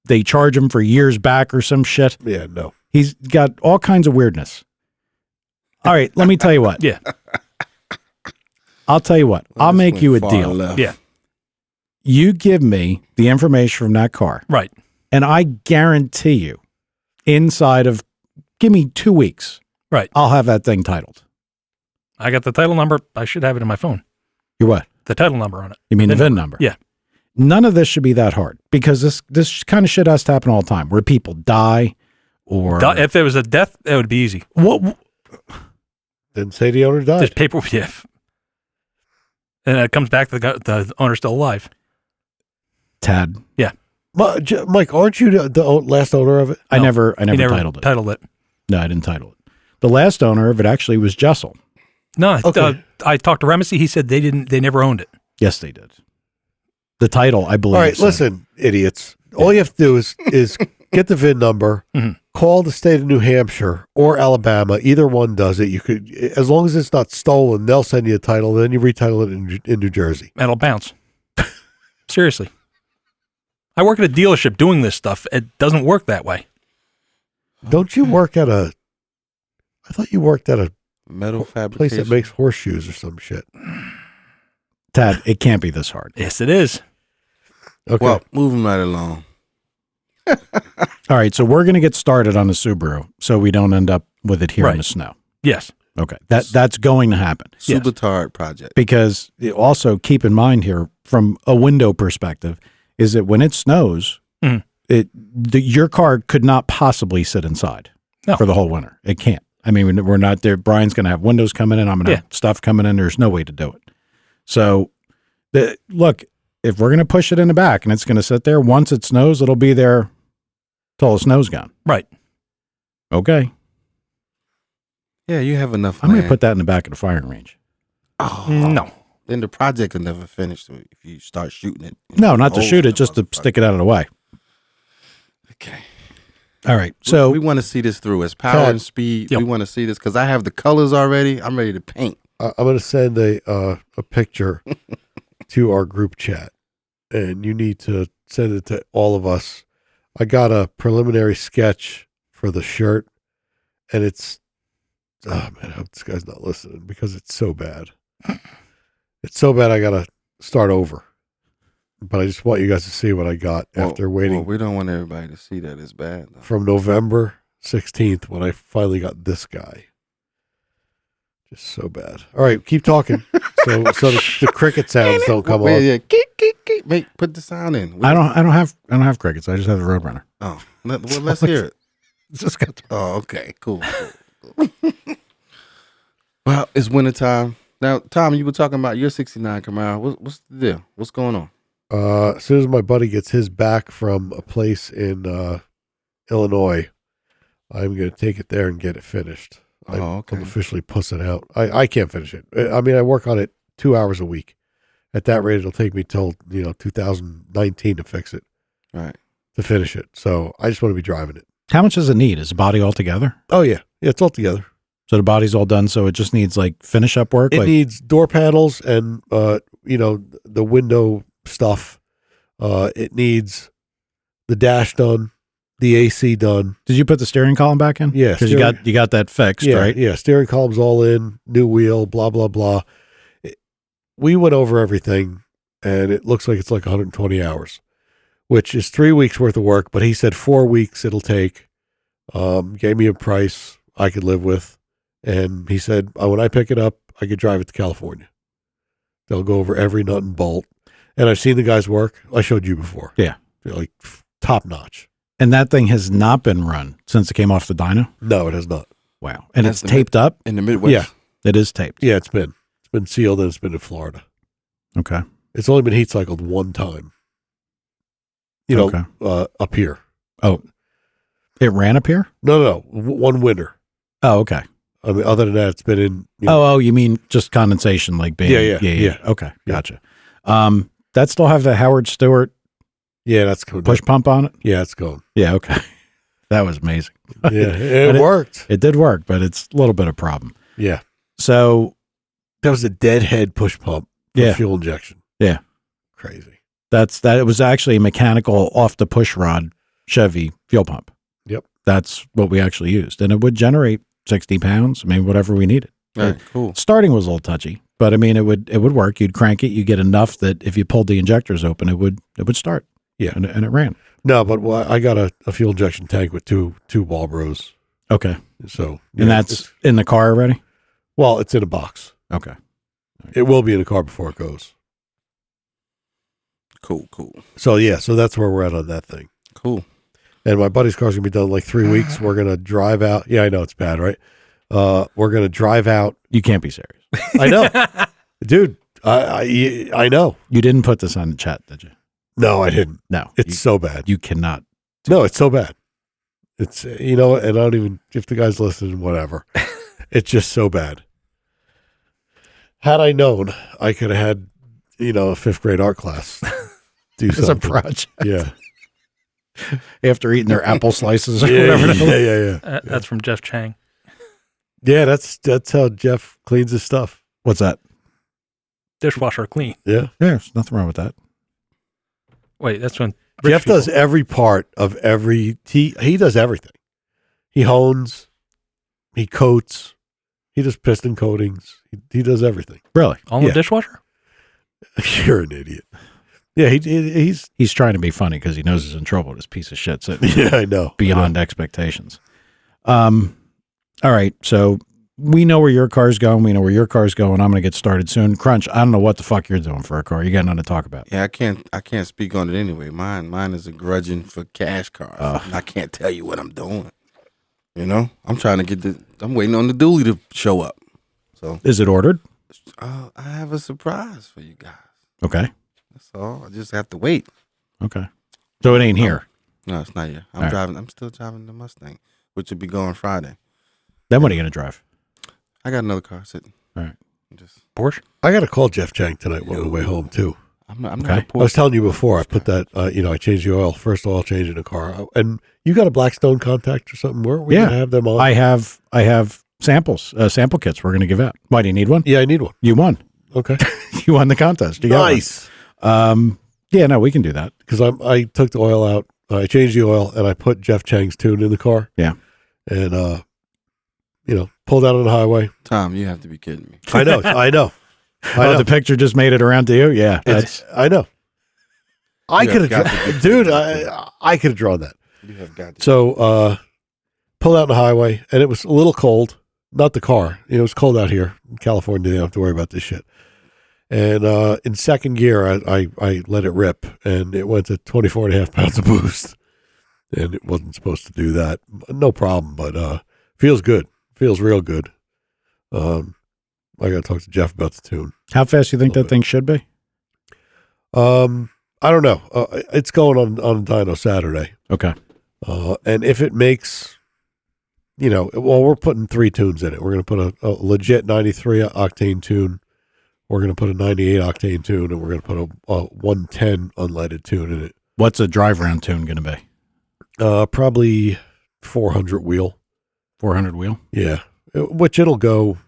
Speaker 1: they charge him for years back or some shit.
Speaker 3: Yeah, no.
Speaker 1: He's got all kinds of weirdness. All right, let me tell you what.
Speaker 2: Yeah.
Speaker 1: I'll tell you what.
Speaker 4: Well,
Speaker 1: I'll
Speaker 4: this
Speaker 1: make
Speaker 4: went
Speaker 1: you a
Speaker 4: far
Speaker 1: deal.
Speaker 4: left.
Speaker 2: Yeah.
Speaker 1: You give me the information from that car,
Speaker 2: Right.
Speaker 1: and I guarantee you, inside of, give me 2 weeks,
Speaker 2: Right.
Speaker 1: I'll have that thing titled.
Speaker 2: I got the title number. I should have it in my phone.
Speaker 1: You what?
Speaker 2: The title number on it.
Speaker 1: You mean the
Speaker 2: VIN
Speaker 1: VIN number?
Speaker 2: Yeah.
Speaker 1: None of this should be that hard because this kind of shit has to happen all the time where people die or
Speaker 2: If it was a death, it would be easy.
Speaker 1: what
Speaker 3: Didn't say the owner died.
Speaker 2: Just paper. Yeah. And it comes back to the owner's still alive.
Speaker 1: Tad.
Speaker 3: Mike, aren't you the last owner of it?
Speaker 1: I
Speaker 2: No.
Speaker 1: never
Speaker 2: He never
Speaker 1: titled it.
Speaker 2: Titled it.
Speaker 1: No, I didn't title it. The last owner of it actually was Jessel.
Speaker 2: No,
Speaker 3: Okay.
Speaker 2: I talked to Remisy. He said they never owned it.
Speaker 1: Yes, they did. The title, I believe.
Speaker 3: All right,
Speaker 1: said-
Speaker 3: listen, idiots. All you have to do is get the VIN number,
Speaker 2: Mhm.
Speaker 3: call the state of New Hampshire or Alabama. Either one does it. You could, as long as it's not stolen, they'll send you a title. Then you retitle it in New Jersey.
Speaker 2: It'll bounce. Seriously. I work at a dealership doing this stuff. It doesn't work that way.
Speaker 3: Don't you work at a? I thought you worked at a
Speaker 4: Metal
Speaker 3: place
Speaker 4: fabrication.
Speaker 3: that makes horseshoes or some shit.
Speaker 1: Tad, it can't be this hard.
Speaker 2: Yes, it is.
Speaker 3: Okay.
Speaker 4: Well, moving right along.
Speaker 1: All right, so we're going to get started on the Subaru so we don't end up with it here in
Speaker 2: Right.
Speaker 1: the snow.
Speaker 2: Yes.
Speaker 1: Okay, that's going to happen.
Speaker 2: Yes.
Speaker 4: SubaTard project.
Speaker 1: Because also keep in mind here, from a window perspective, is that when it snows,
Speaker 2: Mhm.
Speaker 1: your car could not possibly sit inside
Speaker 2: No.
Speaker 1: for the whole winter. It can't. I mean, we're not there. Brian's going to have windows coming in. I'm going to have stuff coming in. There's no way to do it. So, look, if we're going to push it in the back and it's going to sit there, once it snows, it'll be there till the snow's gone.
Speaker 2: Right.
Speaker 1: Okay.
Speaker 4: Yeah, you have enough
Speaker 1: I'm going
Speaker 4: land.
Speaker 1: to put that in the back of the firing range.
Speaker 4: Oh,
Speaker 2: No.
Speaker 4: Then the project will never finish if you start shooting it.
Speaker 1: No, not to
Speaker 4: Holes
Speaker 1: shoot
Speaker 4: in
Speaker 1: it, just to
Speaker 4: motherfucker.
Speaker 1: stick it out of the way.
Speaker 4: Okay.
Speaker 1: All right. So
Speaker 4: we want to see this through. As power
Speaker 3: Tad.
Speaker 4: and speed,
Speaker 2: Yep.
Speaker 4: we want to see this because I have the colors already. I'm ready to paint.
Speaker 3: I'm going to send a picture to our group chat, and you need to send it to all of us. I got a preliminary sketch for the shirt, and it's, oh man, I hope this guy's not listening because it's so bad. It's so bad I got to start over. But I just want you guys to see what I got after waiting
Speaker 4: Well, we don't want everybody to see that it's bad. Though.
Speaker 3: from November 16th when I finally got this guy. Just so bad. All right, keep talking. So the cricket sounds don't come
Speaker 4: Wait,
Speaker 3: off.
Speaker 4: yeah, keep. Wait, put the sound in.
Speaker 1: I don't have crickets. I just have the Roadrunner.
Speaker 4: Oh, let's hear it.
Speaker 1: Just got
Speaker 4: Oh, okay, cool. Well, it's wintertime. Now, Tom, you were talking about your 69 Camaro. What's the deal? What's going on?
Speaker 3: As soon as my buddy gets his back from a place in Illinois, I'm going to take it there and get it finished.
Speaker 4: Oh, okay.
Speaker 3: I'm officially pussing out. I can't finish it. I mean, I work on it 2 hours a week. At that rate, it'll take me till 2019 to fix it,
Speaker 4: Right.
Speaker 3: to finish it. So I just want to be driving it.
Speaker 1: How much does it need? Is the body all together?
Speaker 3: Oh yeah, it's all together.
Speaker 1: So the body's all done. So it just needs like finish up work.
Speaker 3: It
Speaker 1: Like
Speaker 3: needs door panels and the window stuff. It needs the dash done, the AC done.
Speaker 1: did you put the steering column back in?
Speaker 3: Yeah,
Speaker 1: because
Speaker 3: steering-
Speaker 1: you got that fixed,
Speaker 3: Yeah,
Speaker 1: right?
Speaker 3: yeah. Steering column's all in, new wheel, blah blah blah. We went over everything, and it looks like it's like 120 hours, which is 3 weeks worth of work. But he said 4 weeks it'll take. Gave me a price I could live with, and he said when I pick it up, I could drive it to California. They'll go over every nut and bolt. And I've seen the guys work. I showed you before.
Speaker 1: Yeah.
Speaker 3: They're like top notch.
Speaker 1: And that thing has not been run since it came off the dyno?
Speaker 3: No, it has not.
Speaker 1: Wow. And
Speaker 4: That's
Speaker 1: it's taped up?
Speaker 4: in the Midwest.
Speaker 3: Yeah.
Speaker 1: It is taped.
Speaker 3: Yeah, it's been sealed and it's been in Florida.
Speaker 1: Okay.
Speaker 3: It's only been heat cycled one time. You know,
Speaker 1: Okay.
Speaker 3: Up here.
Speaker 1: Oh, it ran up here?
Speaker 3: No. One winter.
Speaker 1: Oh, okay.
Speaker 3: I mean, other than that, it's been in.
Speaker 1: Oh, you mean just condensation, like being?
Speaker 3: Yeah.
Speaker 1: Okay, gotcha. That still have the Howard Stewart
Speaker 3: Yeah, that's cool.
Speaker 1: push pump on it?
Speaker 3: Yeah, it's going.
Speaker 1: Yeah, okay. That was amazing.
Speaker 3: Yeah, it worked.
Speaker 1: It did work, but it's a little bit of a problem.
Speaker 3: Yeah,
Speaker 1: So
Speaker 3: that was a deadhead push pump for
Speaker 1: Yeah.
Speaker 3: fuel injection.
Speaker 1: Yeah.
Speaker 3: Crazy.
Speaker 1: it was actually a mechanical off the push rod Chevy fuel pump.
Speaker 3: Yep.
Speaker 1: That's what we actually used. And it would generate 60 pounds. I mean, whatever we needed.
Speaker 4: All right, cool.
Speaker 1: Starting was a little touchy, but I mean, it would work. You'd crank it. You get enough that if you pulled the injectors open, it would start.
Speaker 3: Yeah.
Speaker 1: And it ran.
Speaker 3: No, but I got a fuel injection tank with two Walbros.
Speaker 1: Okay.
Speaker 3: So
Speaker 1: And that's in the car already?
Speaker 3: it's in a box.
Speaker 1: Okay.
Speaker 3: It will be in the car before it goes.
Speaker 4: Cool.
Speaker 3: So so that's where we're at on that thing.
Speaker 4: Cool.
Speaker 3: And my buddy's car's gonna be done in like 3 weeks. We're gonna drive out. Yeah, I know it's bad, right? We're gonna drive out.
Speaker 1: You can't be serious.
Speaker 3: I know, dude. I know.
Speaker 1: You didn't put this on the chat, did you?
Speaker 3: No, I didn't.
Speaker 1: No.
Speaker 3: It's so bad.
Speaker 1: You cannot.
Speaker 3: No, it's so bad. It's and I don't even if the guy's listening, whatever. It's just so bad. Had I known, I could have had a 5th grade art class do
Speaker 1: It's a
Speaker 3: something.
Speaker 1: project.
Speaker 3: Yeah.
Speaker 1: After eating their apple slices or
Speaker 3: Yeah,
Speaker 1: whatever.
Speaker 3: yeah.
Speaker 2: That's from Jeff Chang.
Speaker 3: Yeah, that's how Jeff cleans his stuff.
Speaker 1: What's that?
Speaker 2: Dishwasher clean.
Speaker 3: Yeah.
Speaker 1: Yeah, there's nothing wrong with that.
Speaker 2: Wait, that's when rich
Speaker 3: Jeff does every part of every he does everything. He hones, he coats, he does piston coatings, he does everything.
Speaker 1: Really?
Speaker 2: all in
Speaker 3: Yeah.
Speaker 2: the dishwasher.
Speaker 3: You're an idiot. Yeah, he's
Speaker 1: He's trying to be funny because he knows he's in trouble with this piece of shit sitting
Speaker 3: yeah, I know.
Speaker 1: beyond expectations. All right, so we know where your car's going. We know where your car's going. I'm going to get started soon. Crunch, I don't know what the fuck you're doing for a car. You got nothing to talk about.
Speaker 4: Yeah, I can't speak on it anyway. Mine is a grudging for cash cars. And I can't tell you what I'm doing. I'm trying to I'm waiting on the dually to show up. So
Speaker 1: Is it ordered?
Speaker 4: I have a surprise for you guys.
Speaker 1: Okay.
Speaker 4: That's all. I just have to wait.
Speaker 1: Okay. So it ain't here.
Speaker 4: No, it's not yet.
Speaker 1: All right.
Speaker 4: I'm still driving the Mustang, which will be going Friday.
Speaker 1: Then what are you going to drive?
Speaker 4: I got another car sitting.
Speaker 1: All right.
Speaker 4: Just
Speaker 2: Porsche.
Speaker 3: I got to call Jeff Chang tonight on the way home too.
Speaker 4: I'm not
Speaker 1: Okay.
Speaker 4: a
Speaker 3: I
Speaker 4: Porsche.
Speaker 3: was telling you before, I put that, I changed the oil, first oil change in the car. And you got a Blackstone contact or something? Where we
Speaker 1: Yeah.
Speaker 3: going to have them on?
Speaker 1: I have samples, sample kits we're going to give out. Why do you need one?
Speaker 3: Yeah, I need one.
Speaker 1: You won.
Speaker 3: Okay.
Speaker 1: You won the contest. You got one.
Speaker 3: Nice.
Speaker 1: Yeah, no, we can do that.
Speaker 3: Because I took the oil out, I changed the oil, and I put Jeff Chang's tune in the car.
Speaker 1: Yeah.
Speaker 3: And, pulled out on the highway.
Speaker 4: Tom, you have to be kidding me.
Speaker 3: I know. I know.
Speaker 1: Oh, the picture just made it around to you? Yeah. That's
Speaker 3: I know. I
Speaker 4: You
Speaker 3: could
Speaker 4: have
Speaker 3: have,
Speaker 4: got to
Speaker 3: dude, I could have drawn that.
Speaker 4: You have got to.
Speaker 3: So, pulled out on the highway, and it was a little cold. Not the car. It was cold out here in California. They don't have to worry about this shit. And in second gear, I let it rip, and it went to 24.5 pounds of boost. And it wasn't supposed to do that. No problem, but feels good. Feels real good. I got to talk to Jeff about the tune.
Speaker 1: how fast do you think that thing should be?
Speaker 3: I don't know. It's going on dyno Saturday.
Speaker 1: Okay.
Speaker 3: And if it makes, we're putting 3 tunes in it. We're going to put a legit 93 octane tune. We're going to put a 98 octane tune, and we're going to put a 110 unleaded tune in it.
Speaker 1: What's a drive round tune going to be?
Speaker 3: Probably 400 wheel.
Speaker 1: 400 wheel?
Speaker 3: Yeah. Which it'll go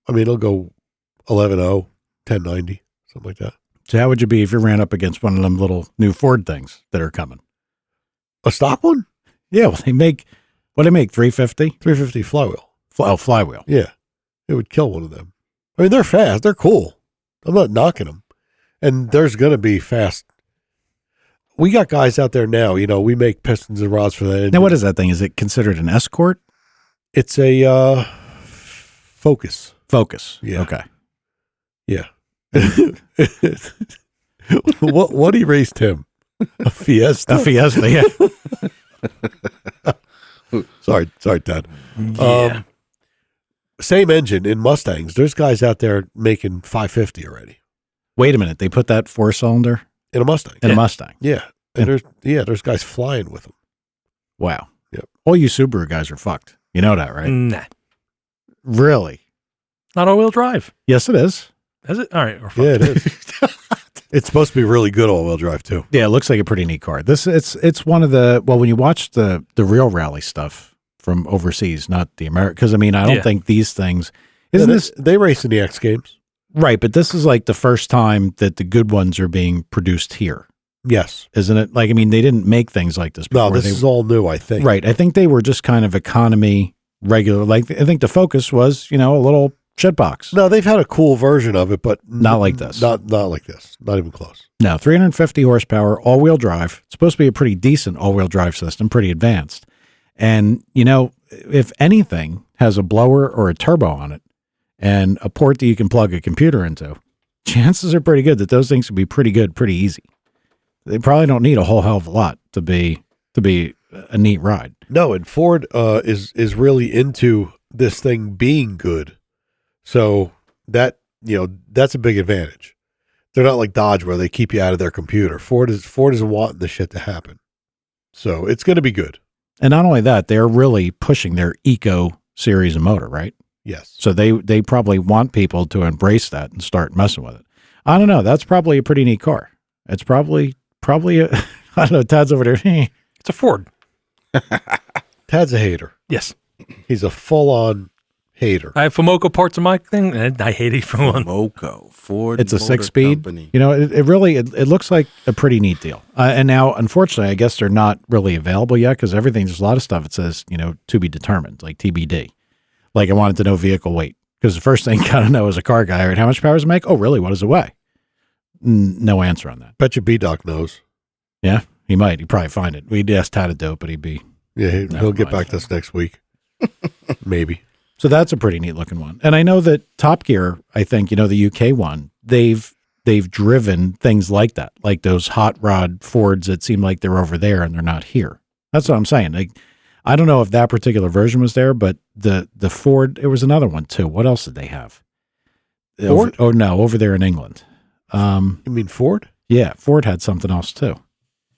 Speaker 3: 11.0, 1090, something like that.
Speaker 1: So how would you be if you ran up against one of them little new Ford things that are coming?
Speaker 3: A stock one?
Speaker 1: Yeah, well, they make 350?
Speaker 3: 350 flywheel.
Speaker 1: Flywheel.
Speaker 3: Yeah. It would kill one of them. I mean, they're fast. They're cool. I'm not knocking them. And there's going to be fast. We got guys out there now, we make pistons and rods for that engine.
Speaker 1: Now, what is that thing? Is it considered an Escort?
Speaker 3: It's a Focus.
Speaker 1: Focus.
Speaker 3: Yeah.
Speaker 1: Okay.
Speaker 3: Yeah. What he raced him? A Fiesta?
Speaker 1: A Fiesta, yeah.
Speaker 3: Sorry, Ted.
Speaker 2: Yeah.
Speaker 3: Same engine in Mustangs. There's guys out there making 550 already
Speaker 1: Wait a minute. They put that 4-cylinder
Speaker 3: in a Mustang.
Speaker 1: in a Mustang.
Speaker 3: Yeah. And there's guys flying with them.
Speaker 1: Wow.
Speaker 3: Yep.
Speaker 1: All you Subaru guys are fucked. You know that, right?
Speaker 2: Nah.
Speaker 1: Really?
Speaker 2: Not all-wheel drive.
Speaker 1: Yes, it is.
Speaker 2: Is it? All right.
Speaker 3: Yeah, it is. It's supposed to be really good all-wheel drive, too.
Speaker 1: Yeah, it looks like a pretty neat car. It's one of the, well, when you watch the real rally stuff from overseas, not the American, because I mean, I don't think these things,
Speaker 3: They race in the X Games.
Speaker 1: right, but this is like the first time that the good ones are being produced here,
Speaker 3: Yes.
Speaker 1: isn't it? Like, I mean, they didn't make things like this before.
Speaker 3: No, this is all new, I think.
Speaker 1: Right. I think they were just kind of economy regular. Like, I think the focus was, a little shitbox.
Speaker 3: No, they've had a cool version of it, but
Speaker 1: Not like this.
Speaker 3: Not like this. Not even close.
Speaker 1: No, 350 horsepower, all-wheel drive. It's supposed to be a pretty decent all-wheel drive system, pretty advanced. And, if anything has a blower or a turbo on it and a port that you can plug a computer into, chances are pretty good that those things would be pretty good, pretty easy. They probably don't need a whole hell of a lot to be a neat ride.
Speaker 3: No, and Ford is really into this thing being good. So that, that's a big advantage. They're not like Dodge where they keep you out of their computer. Ford isn't wanting this shit to happen. So it's going to be good.
Speaker 1: And not only that, they're really pushing their eco series of motor, right?
Speaker 3: Yes.
Speaker 1: So they probably want people to embrace that and start messing with it. I don't know. That's probably a pretty neat car. It's probably I don't know. Tad's over there.
Speaker 2: It's a Ford.
Speaker 3: Tad's a hater.
Speaker 2: Yes.
Speaker 3: He's a full-on hater.
Speaker 2: I have Fomoco parts of my thing, and I hate it for one.
Speaker 4: Moco Ford.
Speaker 1: It's a
Speaker 4: Motor
Speaker 1: 6-speed.
Speaker 4: Company.
Speaker 1: It really looks like a pretty neat deal. And now, unfortunately, I guess they're not really available yet because there's a lot of stuff. It says to be determined, like TBD. Like I wanted to know vehicle weight because the first thing you gotta know as a car guy, right? How much power does it make? Oh, really? What does it weigh? No answer on that.
Speaker 3: Bet your B-Doc knows.
Speaker 1: Yeah, he might. He'd probably find it. We'd ask Tad to do it, but he'd be.
Speaker 3: Yeah, he'll get back to us next week. Maybe.
Speaker 1: So that's a pretty neat looking one. And I know that Top Gear, I think, the UK one, they've driven things like that, like those hot rod Fords that seem like they're over there and they're not here. That's what I'm saying. Like, I don't know if that particular version was there, but the Ford, there was another one too. What else did they have?
Speaker 3: Ford?
Speaker 1: Over there in England.
Speaker 3: You mean Ford?
Speaker 1: Yeah, Ford had something else too.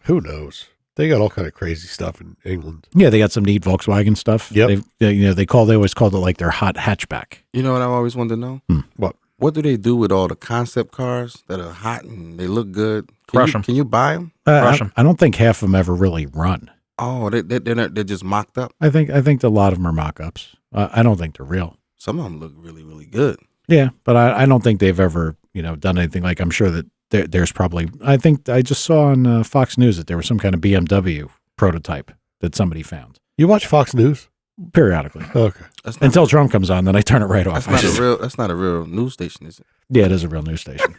Speaker 3: Who knows? They got all kind of crazy stuff in England.
Speaker 1: Yeah, they got some neat Volkswagen stuff.
Speaker 3: Yep.
Speaker 1: They always called it like their hot hatchback.
Speaker 4: You know what I always wanted to know?
Speaker 3: What?
Speaker 4: What do they do with all the concept cars that are hot and they look good?
Speaker 2: Crush 'em.
Speaker 4: Can you buy them?
Speaker 2: Crush 'em.
Speaker 1: I don't think half of them ever really run.
Speaker 4: Oh, they're just mocked up.
Speaker 1: I think a lot of them are mock-ups. I don't think they're real.
Speaker 4: Some of them look really, really good.
Speaker 1: Yeah, but I don't think they've ever done anything like. I'm sure that there's probably. I think I just saw on Fox News that there was some kind of BMW prototype that somebody found
Speaker 3: You watch Fox News?
Speaker 1: periodically.
Speaker 3: Okay.
Speaker 4: That's not,
Speaker 1: Until Trump comes on, then I turn it right off.
Speaker 4: that's not a real news station, is it?
Speaker 1: Yeah, it is a real news station.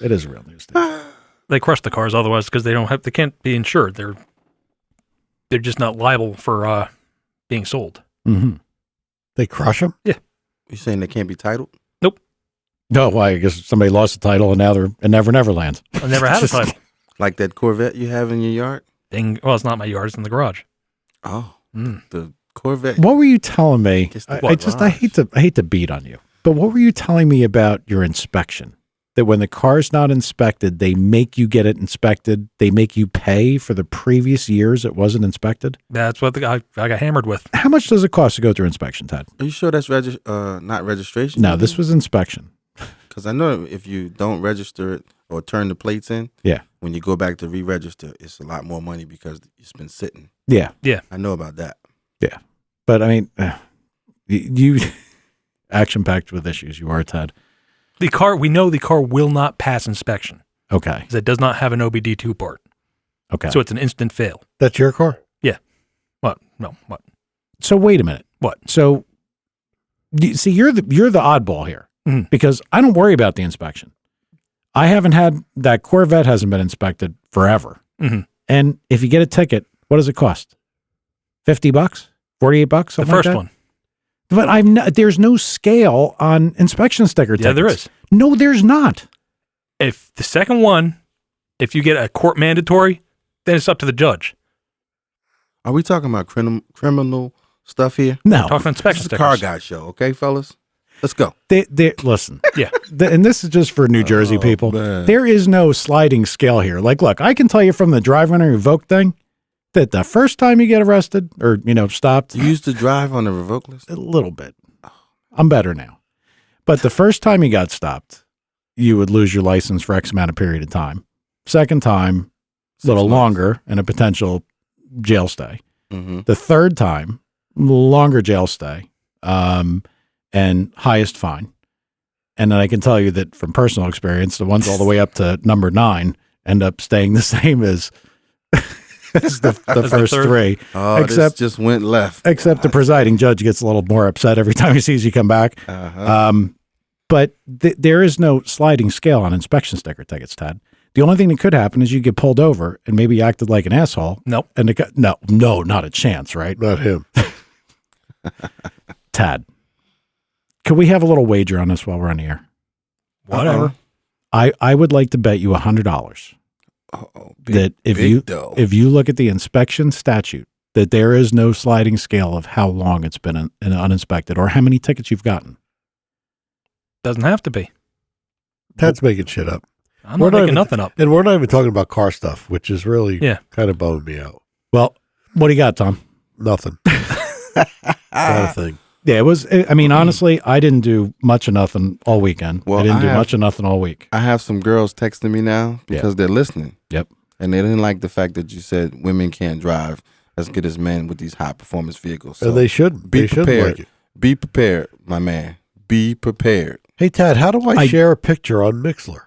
Speaker 1: It is a real news station.
Speaker 2: They crush the cars otherwise because they can't be insured. They're just not liable for being sold.
Speaker 1: Mm-hmm.
Speaker 3: They crush them?
Speaker 4: You saying they can't be titled?
Speaker 1: No, why? I guess somebody lost the title and now they're in Never Neverland.
Speaker 2: I never had a title.
Speaker 4: Like that Corvette you have in your yard?
Speaker 2: Well, it's not my yard. It's in the garage.
Speaker 4: Oh, the Corvette.
Speaker 1: What were you telling me?
Speaker 4: It's the
Speaker 1: I hate to beat on you, but what were you telling me about your inspection? That when the car's not inspected, they make you get it inspected. They make you pay for the previous years it wasn't inspected.
Speaker 2: That's what I got hammered with.
Speaker 1: How much does it cost to go through inspection, Ted?
Speaker 4: Are you sure that's not registration?
Speaker 1: No, this was inspection.
Speaker 4: Because I know if you don't register it or turn the plates in,
Speaker 1: Yeah.
Speaker 4: when you go back to re-register, it's a lot more money because it's been sitting.
Speaker 1: Yeah.
Speaker 4: I know about that.
Speaker 1: Yeah. But I mean, you action packed with issues. You are, Ted.
Speaker 2: We know the car will not pass inspection
Speaker 1: Okay.
Speaker 2: because it does not have an OBD2 part.
Speaker 1: Okay.
Speaker 2: So it's an instant fail.
Speaker 3: That's your car?
Speaker 2: What? No, what?
Speaker 1: So wait a minute.
Speaker 2: What?
Speaker 1: So see, you're the oddball here because I don't worry about the inspection. I haven't had that Corvette hasn't been inspected forever.
Speaker 2: Mm-hmm.
Speaker 1: And if you get a ticket, what does it cost? $50, $48,
Speaker 2: The
Speaker 1: something like
Speaker 2: first
Speaker 1: that?
Speaker 2: one.
Speaker 1: But there's no scale on inspection sticker tickets.
Speaker 2: Yeah, there is.
Speaker 1: No, there's not.
Speaker 2: If the second one, if you get a court mandatory, then it's up to the judge.
Speaker 4: Are we talking about criminal stuff here?
Speaker 1: No.
Speaker 2: Talking inspection
Speaker 4: It's a
Speaker 2: stickers.
Speaker 4: car guy show, okay, fellas? Let's go.
Speaker 1: Listen.
Speaker 2: Yeah.
Speaker 1: And this is just for New Jersey people.
Speaker 4: man.
Speaker 1: There is no sliding scale here. Like, look, I can tell you from the drive under revoke thing that the first time you get arrested or, stopped,
Speaker 4: You used to drive on the revoke list?
Speaker 1: a little bit. I'm better now. But the first time you got stopped, you would lose your license for X amount of period of time. Second time, a little
Speaker 4: months.
Speaker 1: longer and a potential jail stay.
Speaker 4: Mm-hmm.
Speaker 1: The third time, longer jail stay, and highest fine. And then I can tell you that from personal experience, the ones all the way up to number 9 end up staying the same as, as the first
Speaker 2: third?
Speaker 1: 3.
Speaker 4: Oh,
Speaker 1: Except-
Speaker 4: this just went left.
Speaker 1: Except the presiding judge gets a little more upset every time he sees you come back.
Speaker 4: Uh-huh.
Speaker 1: But there is no sliding scale on inspection sticker tickets, Tad. The only thing that could happen is you get pulled over and maybe you acted like an asshole.
Speaker 2: Nope.
Speaker 1: And no, not a chance, right?
Speaker 3: Not him.
Speaker 1: Tad, could we have a little wager on this while we're on the air?
Speaker 2: Whatever.
Speaker 1: I would like to bet you $100
Speaker 4: Uh-oh.
Speaker 1: that if you look at the inspection statute, that there is no sliding scale of how long it's been uninspected or how many tickets you've gotten.
Speaker 2: Doesn't have to be.
Speaker 3: Tad's making shit up.
Speaker 2: I'm
Speaker 3: We're
Speaker 2: not
Speaker 3: not
Speaker 2: making
Speaker 3: even-
Speaker 2: nothing up.
Speaker 3: And we're not even talking about car stuff, which is really
Speaker 2: Yeah.
Speaker 3: kind of bumming me out.
Speaker 1: Well, what do you got, Tom?
Speaker 3: Nothing. Not a thing.
Speaker 1: Yeah, it was. I mean, honestly, I didn't do much of nothing all weekend.
Speaker 4: Well,
Speaker 1: I didn't
Speaker 4: I
Speaker 1: do
Speaker 4: have-
Speaker 1: much of nothing all week.
Speaker 4: I have some girls texting me now because they're listening.
Speaker 1: Yep.
Speaker 4: And they didn't like the fact that you said women can't drive as good as men with these high performance vehicles. So
Speaker 3: And they shouldn't.
Speaker 4: be
Speaker 3: They shouldn't
Speaker 4: prepared.
Speaker 3: like it.
Speaker 4: Be prepared, my man. Be prepared.
Speaker 3: Hey, Tad, how do I
Speaker 1: I-
Speaker 3: share a picture on Mixler?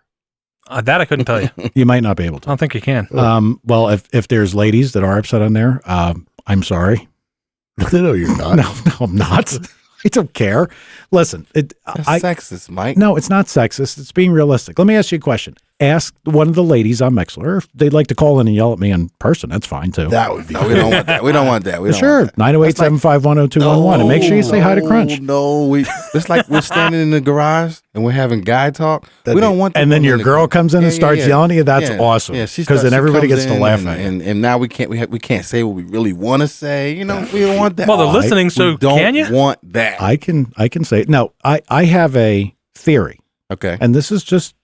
Speaker 2: That I couldn't tell you. I
Speaker 1: You might not be able to.
Speaker 2: don't think you can.
Speaker 1: Well, if there's ladies that are upset on there, I'm sorry.
Speaker 3: No, you're not.
Speaker 1: No, I'm not. I don't care. Listen,
Speaker 4: That's sexist, Mike.
Speaker 1: no, it's not sexist. It's being realistic. Let me ask you a question. Ask one of the ladies on Mixler if they'd like to call in and yell at me in person. That's fine too.
Speaker 3: That would be
Speaker 4: No, we don't want that. We don't want that. We don't
Speaker 1: Sure.
Speaker 4: want that.
Speaker 1: 908-751-0211. And make sure you say hi to Crunch.
Speaker 4: No, it's like we're standing in the garage and we're having guy talk.
Speaker 3: That'd
Speaker 4: We don't
Speaker 3: be-
Speaker 4: want.
Speaker 1: And
Speaker 4: that
Speaker 1: then your
Speaker 4: in the
Speaker 1: girl
Speaker 4: group.
Speaker 1: comes in and starts yelling at you. That's
Speaker 4: Yeah.
Speaker 1: awesome.
Speaker 4: Yeah, she
Speaker 1: Because
Speaker 4: starts-
Speaker 1: then everybody
Speaker 4: she comes
Speaker 1: gets to
Speaker 4: in
Speaker 1: laugh
Speaker 4: and,
Speaker 1: at you.
Speaker 4: and now we can't say what we really want to say. You know, we don't want that.
Speaker 2: Well, they're listening, so
Speaker 4: we don't
Speaker 2: can you?
Speaker 4: want that.
Speaker 1: I can say no. I have a theory,
Speaker 4: Okay,
Speaker 1: and this is just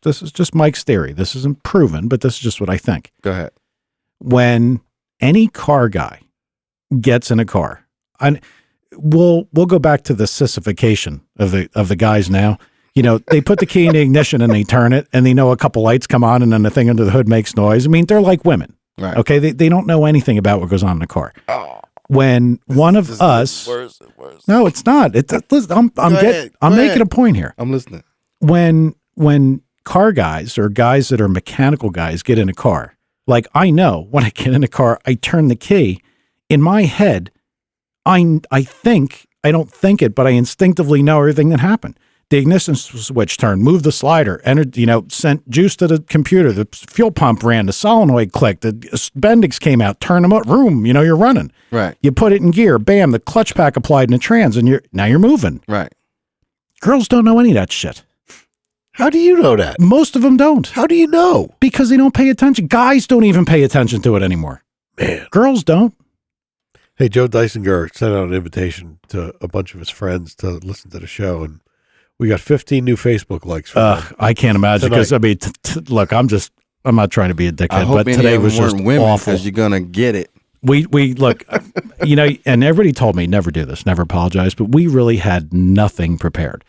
Speaker 1: Mike's theory. This isn't proven, but this is just what I think.
Speaker 4: go ahead.
Speaker 1: When any car guy gets in a car, and we'll go back to the sissification of the guys now. You know, they put the key in the ignition and they turn it, and they know a couple lights come on, and then the thing under the hood makes noise. I mean, they're like women.
Speaker 4: Right.
Speaker 1: Okay, they don't know anything about what goes on in the car. When one
Speaker 4: This
Speaker 1: of
Speaker 4: is
Speaker 1: us,
Speaker 4: worse and worse.
Speaker 1: no, it's not. Listen, I'm
Speaker 4: ahead,
Speaker 1: I'm
Speaker 4: go
Speaker 1: making
Speaker 4: ahead.
Speaker 1: a point here.
Speaker 4: I'm listening.
Speaker 1: When car guys or guys that are mechanical guys get in a car, like I know when I get in a car, I turn the key. In my head, I think, I don't think it, but I instinctively know everything that happened. The ignition switch turned, moved the slider, entered, sent juice to the computer, the fuel pump ran, the solenoid clicked, the Bendix came out, turn them up, room, you're running.
Speaker 4: Right.
Speaker 1: You put it in gear, bam, the clutch pack applied in the trans, and now you're moving.
Speaker 4: Right.
Speaker 1: Girls don't know any of that shit.
Speaker 3: How do you know that?
Speaker 1: Most of them don't.
Speaker 3: How do you know?
Speaker 1: Because they don't pay attention. Guys don't even pay attention to it anymore.
Speaker 3: Man.
Speaker 1: Girls don't.
Speaker 3: Hey, Joe Dysinger sent out an invitation to a bunch of his friends to listen to the show, and we got 15 new Facebook likes. From them.
Speaker 1: I can't imagine because look, I'm not trying to be a
Speaker 4: I
Speaker 1: dickhead,
Speaker 4: hope
Speaker 1: but
Speaker 4: any
Speaker 1: today
Speaker 4: of
Speaker 1: was
Speaker 4: them
Speaker 1: just
Speaker 4: weren't women
Speaker 1: awful.
Speaker 4: because you're gonna get it.
Speaker 1: We look, and everybody told me never do this, never apologize, but we really had nothing prepared.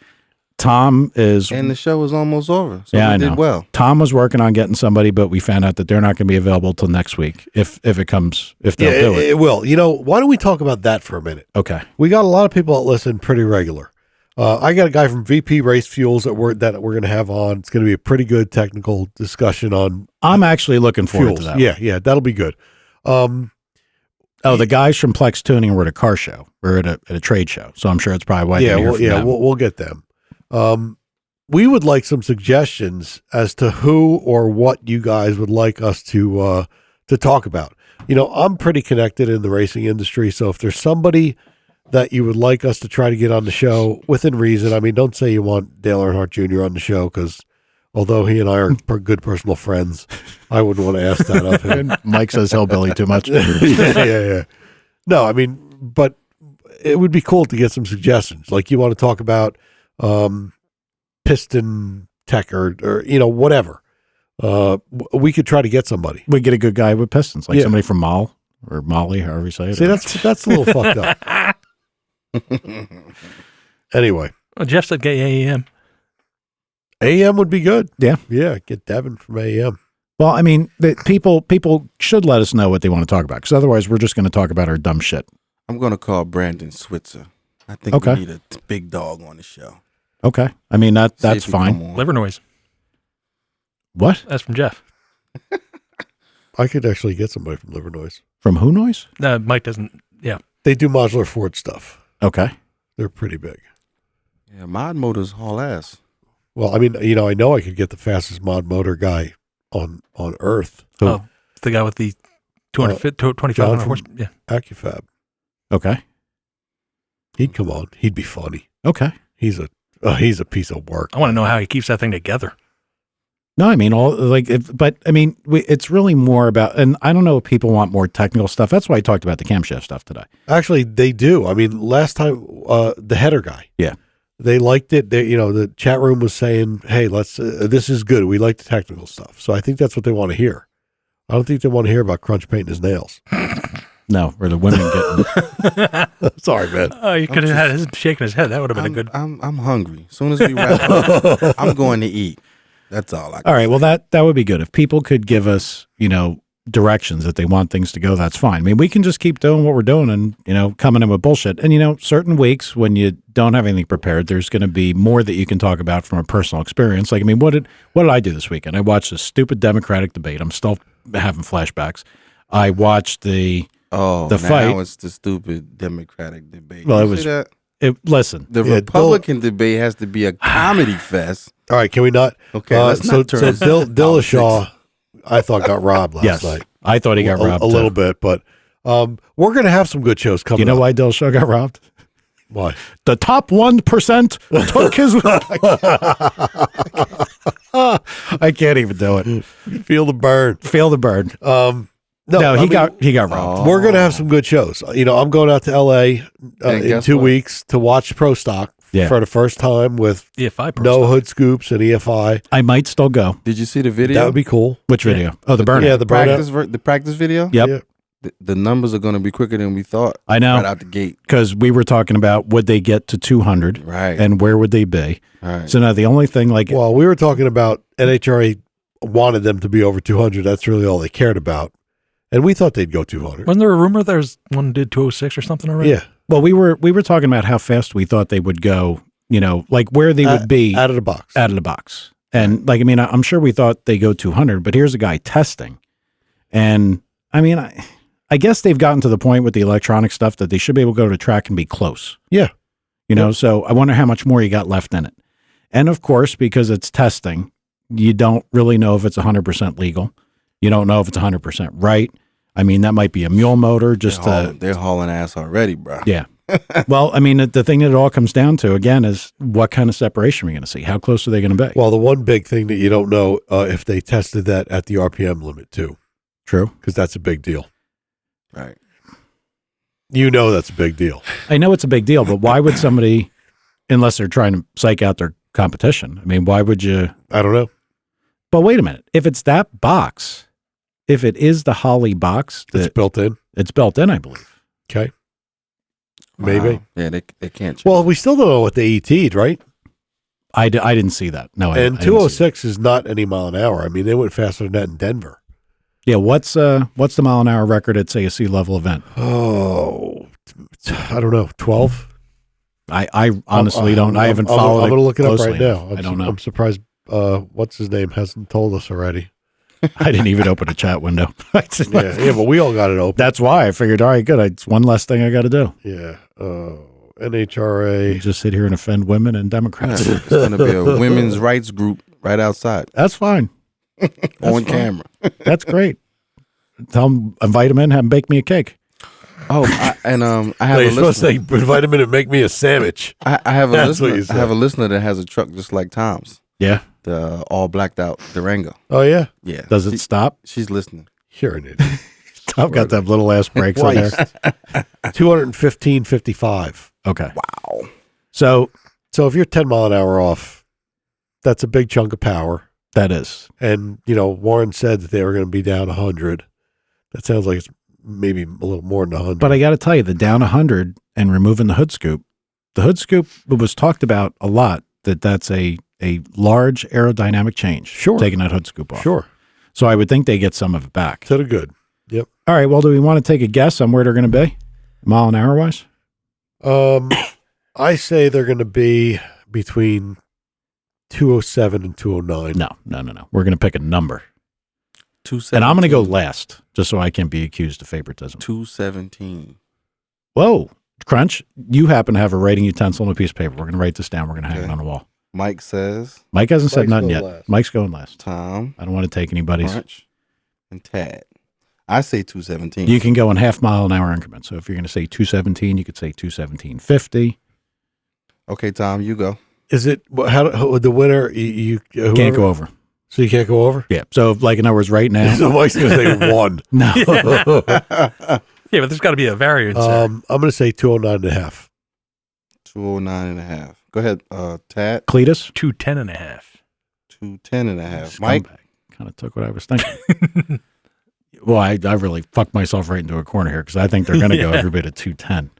Speaker 1: Tom is,
Speaker 4: And the show was almost over, so
Speaker 1: Yeah,
Speaker 4: we
Speaker 1: I
Speaker 4: did
Speaker 1: know.
Speaker 4: well.
Speaker 1: Tom was working on getting somebody, but we found out that they're not going to be available till next week if they'll do it.
Speaker 3: It will. Why don't we talk about that for a minute?
Speaker 1: Okay.
Speaker 3: We got a lot of people that listen pretty regular. I got a guy from VP Race Fuels that we're going to have on. It's going to be a pretty good technical discussion on
Speaker 1: I'm actually looking forward
Speaker 3: fuels.
Speaker 1: to that.
Speaker 3: Yeah, that'll be good.
Speaker 1: Oh, the guys from Plex Tuning were at a car show or at a trade show, so I'm sure it's probably why.
Speaker 3: We'll get them. We would like some suggestions as to who or what you guys would like us to talk about. I'm pretty connected in the racing industry, so if there's somebody that you would like us to try to get on the show within reason, I mean, don't say you want Dale Earnhardt Jr. on the show because Although he and I are good personal friends, I wouldn't want to ask that of him.
Speaker 1: Mike says hillbilly too much.
Speaker 3: yeah. No, I mean, but it would be cool to get some suggestions. Like you want to talk about piston tech or whatever. We could try to get somebody.
Speaker 1: We get a good guy with pistons, like somebody from Mall or Molly, however you say it.
Speaker 3: See, that's a little fucked up. Anyway.
Speaker 2: Well, Jeff said get AAM.
Speaker 3: AM would be good.
Speaker 1: Yeah.
Speaker 3: Yeah, get Devin from AM.
Speaker 1: Well, I mean, people should let us know what they want to talk about, because otherwise we're just going to talk about our dumb shit.
Speaker 4: I'm going to call Brandon Switzer. I think we need a big dog on the show.
Speaker 1: Okay. I mean, that's fine.
Speaker 2: Liver noise.
Speaker 1: What?
Speaker 2: That's from Jeff.
Speaker 3: I could actually get somebody from Liver Noise.
Speaker 1: From who noise?
Speaker 2: Mike doesn't. Yeah.
Speaker 3: They do modular Ford stuff.
Speaker 1: Okay.
Speaker 3: They're pretty big.
Speaker 4: Yeah, mod motors haul ass.
Speaker 3: Well, I mean, I know I could get the fastest mod motor guy on Earth.
Speaker 2: Oh, the guy with the 2,500 horse. Yeah.
Speaker 3: AccuFab.
Speaker 1: Okay.
Speaker 3: He'd come on. He'd be funny.
Speaker 1: Okay.
Speaker 3: He's a piece of work.
Speaker 2: I want to know how he keeps that thing together.
Speaker 1: No, I mean, it's really more about, and I don't know if people want more technical stuff. That's why I talked about the camshaft stuff today.
Speaker 3: Actually, they do. I mean, last time, the header guy.
Speaker 1: Yeah.
Speaker 3: They liked it. They, the chat room was saying, hey, this is good. We like the technical stuff. So I think that's what they want to hear. I don't think they want to hear about Crunch painting his nails.
Speaker 1: No, or the women getting.
Speaker 3: Sorry, man.
Speaker 2: Oh, you could have had him shaking his head. That would have been a good.
Speaker 4: I'm hungry. As soon as we wrap up, I'm going to eat. That's all I can
Speaker 1: All right.
Speaker 4: say.
Speaker 1: Well, that would be good. If people could give us, directions that they want things to go, that's fine. I mean, we can just keep doing what we're doing and, coming in with bullshit. And, certain weeks when you don't have anything prepared, there's going to be more that you can talk about from a personal experience. Like, I mean, what did I do this weekend? I watched a stupid Democratic debate. I'm still having flashbacks. I watched the fight.
Speaker 4: Now it's the stupid Democratic debate.
Speaker 1: Well,
Speaker 4: You see that?
Speaker 1: Listen.
Speaker 4: The Republican debate has to be a comedy fest.
Speaker 3: All right, can we not?
Speaker 4: Okay, let's not turn this
Speaker 3: Dillashaw, I thought, got robbed last night.
Speaker 1: I thought he got robbed
Speaker 3: a little bit, but we're going to have some good shows coming up.
Speaker 1: You know why Dillashaw got robbed?
Speaker 3: Why?
Speaker 1: The top 1% took his. I can't even do it.
Speaker 3: Feel the burn.
Speaker 1: Feel the burn.
Speaker 3: No,
Speaker 1: he got robbed.
Speaker 3: We're going to have some good shows. I'm going out to L.A. In 2 weeks to watch Pro Stock for the first time with
Speaker 2: EFI Pro
Speaker 3: no
Speaker 2: Stock.
Speaker 3: hood scoops and EFI.
Speaker 1: I might still go.
Speaker 4: Did you see the video?
Speaker 3: That would be cool.
Speaker 1: Which video? Oh, the burnout.
Speaker 3: Yeah, the burnout.
Speaker 4: The practice video?
Speaker 1: Yep.
Speaker 3: Yeah.
Speaker 4: The numbers are going to be quicker than we thought.
Speaker 1: I know.
Speaker 4: Right out the gate.
Speaker 1: Because we were talking about would they get to 200?
Speaker 4: Right.
Speaker 1: And where would they be?
Speaker 4: Right.
Speaker 1: So now the only thing
Speaker 3: Well, we were talking about NHRA wanted them to be over 200. That's really all they cared about. And we thought they'd go 200.
Speaker 2: Wasn't there a rumor there's one did 206 or something already?
Speaker 3: Yeah.
Speaker 1: Well, we were talking about how fast we thought they would go, like where they would be
Speaker 3: out of the box.
Speaker 1: Out of the box. And I'm sure we thought they go 200, but here's a guy testing. And I guess they've gotten to the point with the electronic stuff that they should be able to go to the track and be close.
Speaker 3: Yeah.
Speaker 1: So I wonder how much more you got left in it. And of course, because it's testing, you don't really know if it's 100% legal. You don't know if it's 100% right. That might be a mule motor.
Speaker 4: They're hauling ass already, bro.
Speaker 1: Yeah. Well, the thing that it all comes down to, again, is what kind of separation are we going to see? How close are they going to be?
Speaker 3: Well, the one big thing that you don't know if they tested that at the RPM limit too.
Speaker 1: True.
Speaker 3: Because that's a big deal.
Speaker 4: Right.
Speaker 3: That's a big deal.
Speaker 1: I know it's a big deal, but why would somebody, unless they're trying to psych out their competition, why would you?
Speaker 3: I don't know.
Speaker 1: But wait a minute. If it's that box, if it is the Holley box,
Speaker 3: It's built in.
Speaker 1: It's built in, I believe.
Speaker 3: Okay. Maybe.
Speaker 4: Wow. Yeah, they can't change.
Speaker 3: Well, we still don't know what they ET'd, right?
Speaker 1: I didn't see that. No,
Speaker 3: and 206 is not any mile an hour. They went faster than that in Denver.
Speaker 1: Yeah, what's the mile an hour record at, say, a sea level event?
Speaker 3: Oh, I don't know, 12?
Speaker 1: I honestly don't. I haven't followed.
Speaker 3: I'm going to look it up
Speaker 1: closely
Speaker 3: right now.
Speaker 1: I don't know.
Speaker 3: I'm surprised. What's his name hasn't told us already.
Speaker 1: I didn't even open a chat window.
Speaker 3: yeah, but we all got it open.
Speaker 1: That's why I figured, all right, good. It's one less thing I got to do.
Speaker 3: Yeah. NHRA.
Speaker 1: You just sit here and offend women and Democrats.
Speaker 4: It's going to be a women's rights group right outside.
Speaker 1: That's fine.
Speaker 4: On camera.
Speaker 1: That's great. Tell them, invite them in, have them bake me a cake.
Speaker 4: Oh, I have
Speaker 3: You're supposed to say, invite him in and make me a sandwich.
Speaker 4: I have a
Speaker 3: That's what
Speaker 4: listener.
Speaker 3: you said.
Speaker 4: I have a listener that has a truck just like Tom's.
Speaker 1: Yeah.
Speaker 4: the all blacked out Durango.
Speaker 3: Oh, yeah?
Speaker 4: Yeah.
Speaker 1: Does it stop?
Speaker 4: She's listening.
Speaker 3: You're an idiot.
Speaker 1: I've got them little ass brakes on there.
Speaker 3: 215.55.
Speaker 1: Okay.
Speaker 4: Wow.
Speaker 1: So
Speaker 3: So if you're 10 mile an hour off, that's a big chunk of power.
Speaker 1: that is.
Speaker 3: And, Warren said that they were going to be down 100. That sounds like it's maybe a little more than 100.
Speaker 1: But I got to tell you, the down 100 and removing the hood scoop was talked about a lot, that's a large aerodynamic change.
Speaker 3: Sure.
Speaker 1: Taking that hood scoop off.
Speaker 3: Sure.
Speaker 1: So I would think they get some of it back.
Speaker 3: So they're good. Yep.
Speaker 1: All right. Well, do we want to take a guess on where they're going to be? Mile an hour wise?
Speaker 3: I say they're going to be between 207 and 209.
Speaker 1: No. We're going to pick a number.
Speaker 4: 217.
Speaker 1: And I'm going to go last, just so I can't be accused of favoritism.
Speaker 4: 217.
Speaker 1: Whoa. Crunch, you happen to have a writing utensil and a piece of paper. We're going to write this down. We're going to hang it on the wall.
Speaker 4: Mike says.
Speaker 1: Mike hasn't said
Speaker 3: Mike's
Speaker 1: nothing
Speaker 3: going
Speaker 1: yet.
Speaker 3: last.
Speaker 1: Mike's going last.
Speaker 4: Tom.
Speaker 1: I don't want to take anybody's.
Speaker 4: Crunch. And Tad. I say 217.
Speaker 1: You can go in half mile an hour increments. So if you're going to say 217, you could say 217.50.
Speaker 4: Okay, Tom, you go.
Speaker 3: Is it how the winner? You
Speaker 1: Can't go over.
Speaker 3: So you can't go over.
Speaker 1: Yeah. So like in other words, right now.
Speaker 3: So Mike's going to say 1.
Speaker 1: No.
Speaker 2: Yeah, but there's got to be a variance there.
Speaker 3: I'm going to say 209.5.
Speaker 4: 209.5. Go ahead, Tad.
Speaker 1: Cletus?
Speaker 2: 210.5.
Speaker 4: 210.5. Mike.
Speaker 1: Kind of took what I was thinking. Well, I really fucked myself right into a corner here because I think they're going to go every bit at 210.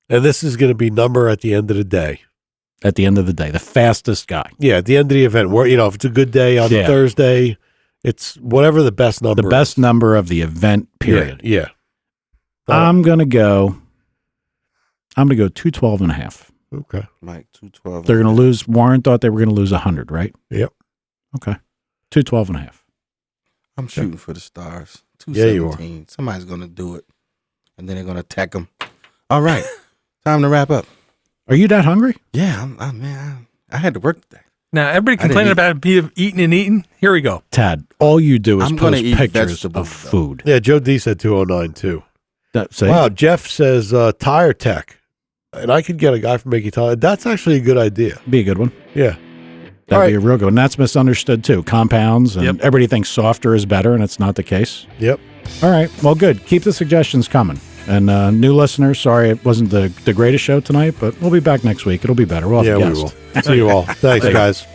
Speaker 3: And this is going to be number at the end of the day.
Speaker 1: At the end of the day, the fastest guy.
Speaker 3: Yeah, at the end of the event, where if it's a good day on Thursday, it's whatever the best number.
Speaker 1: The best number of the event period.
Speaker 3: Yeah.
Speaker 1: I'm gonna go 212.5.
Speaker 3: Okay.
Speaker 4: Mike, 212.
Speaker 1: They're gonna lose. Warren thought they were gonna lose 100, right?
Speaker 3: Yep.
Speaker 1: Okay. 212.5.
Speaker 4: I'm shooting for the stars.
Speaker 3: Yeah, you
Speaker 4: 217. Somebody's going to do it. And then they're going to attack them. All right. Time to wrap up.
Speaker 1: Are you that hungry?
Speaker 4: Yeah, man. I had to work today.
Speaker 2: Now, everybody complaining about me eating and eating. Here we go.
Speaker 1: Tad, all you do is
Speaker 4: I'm gonna
Speaker 1: post
Speaker 4: eat
Speaker 1: pictures
Speaker 4: vegetables,
Speaker 1: of
Speaker 4: though.
Speaker 1: food.
Speaker 3: Yeah, Joe D said 209 too.
Speaker 1: See?
Speaker 3: Wow, Jeff says tire tech. And I could get a guy from making tire. That's actually a good idea.
Speaker 1: Be a good one.
Speaker 3: Yeah.
Speaker 1: That'd be a real good one. And that's misunderstood too. Compounds and everybody thinks softer is better, and it's not the case.
Speaker 3: Yep.
Speaker 1: All right. Well, good. Keep the suggestions coming. And new listeners, sorry it wasn't the greatest show tonight, but we'll be back next week. It'll be better. We'll have a
Speaker 3: we
Speaker 1: guest.
Speaker 3: will. See you all. Thanks, guys.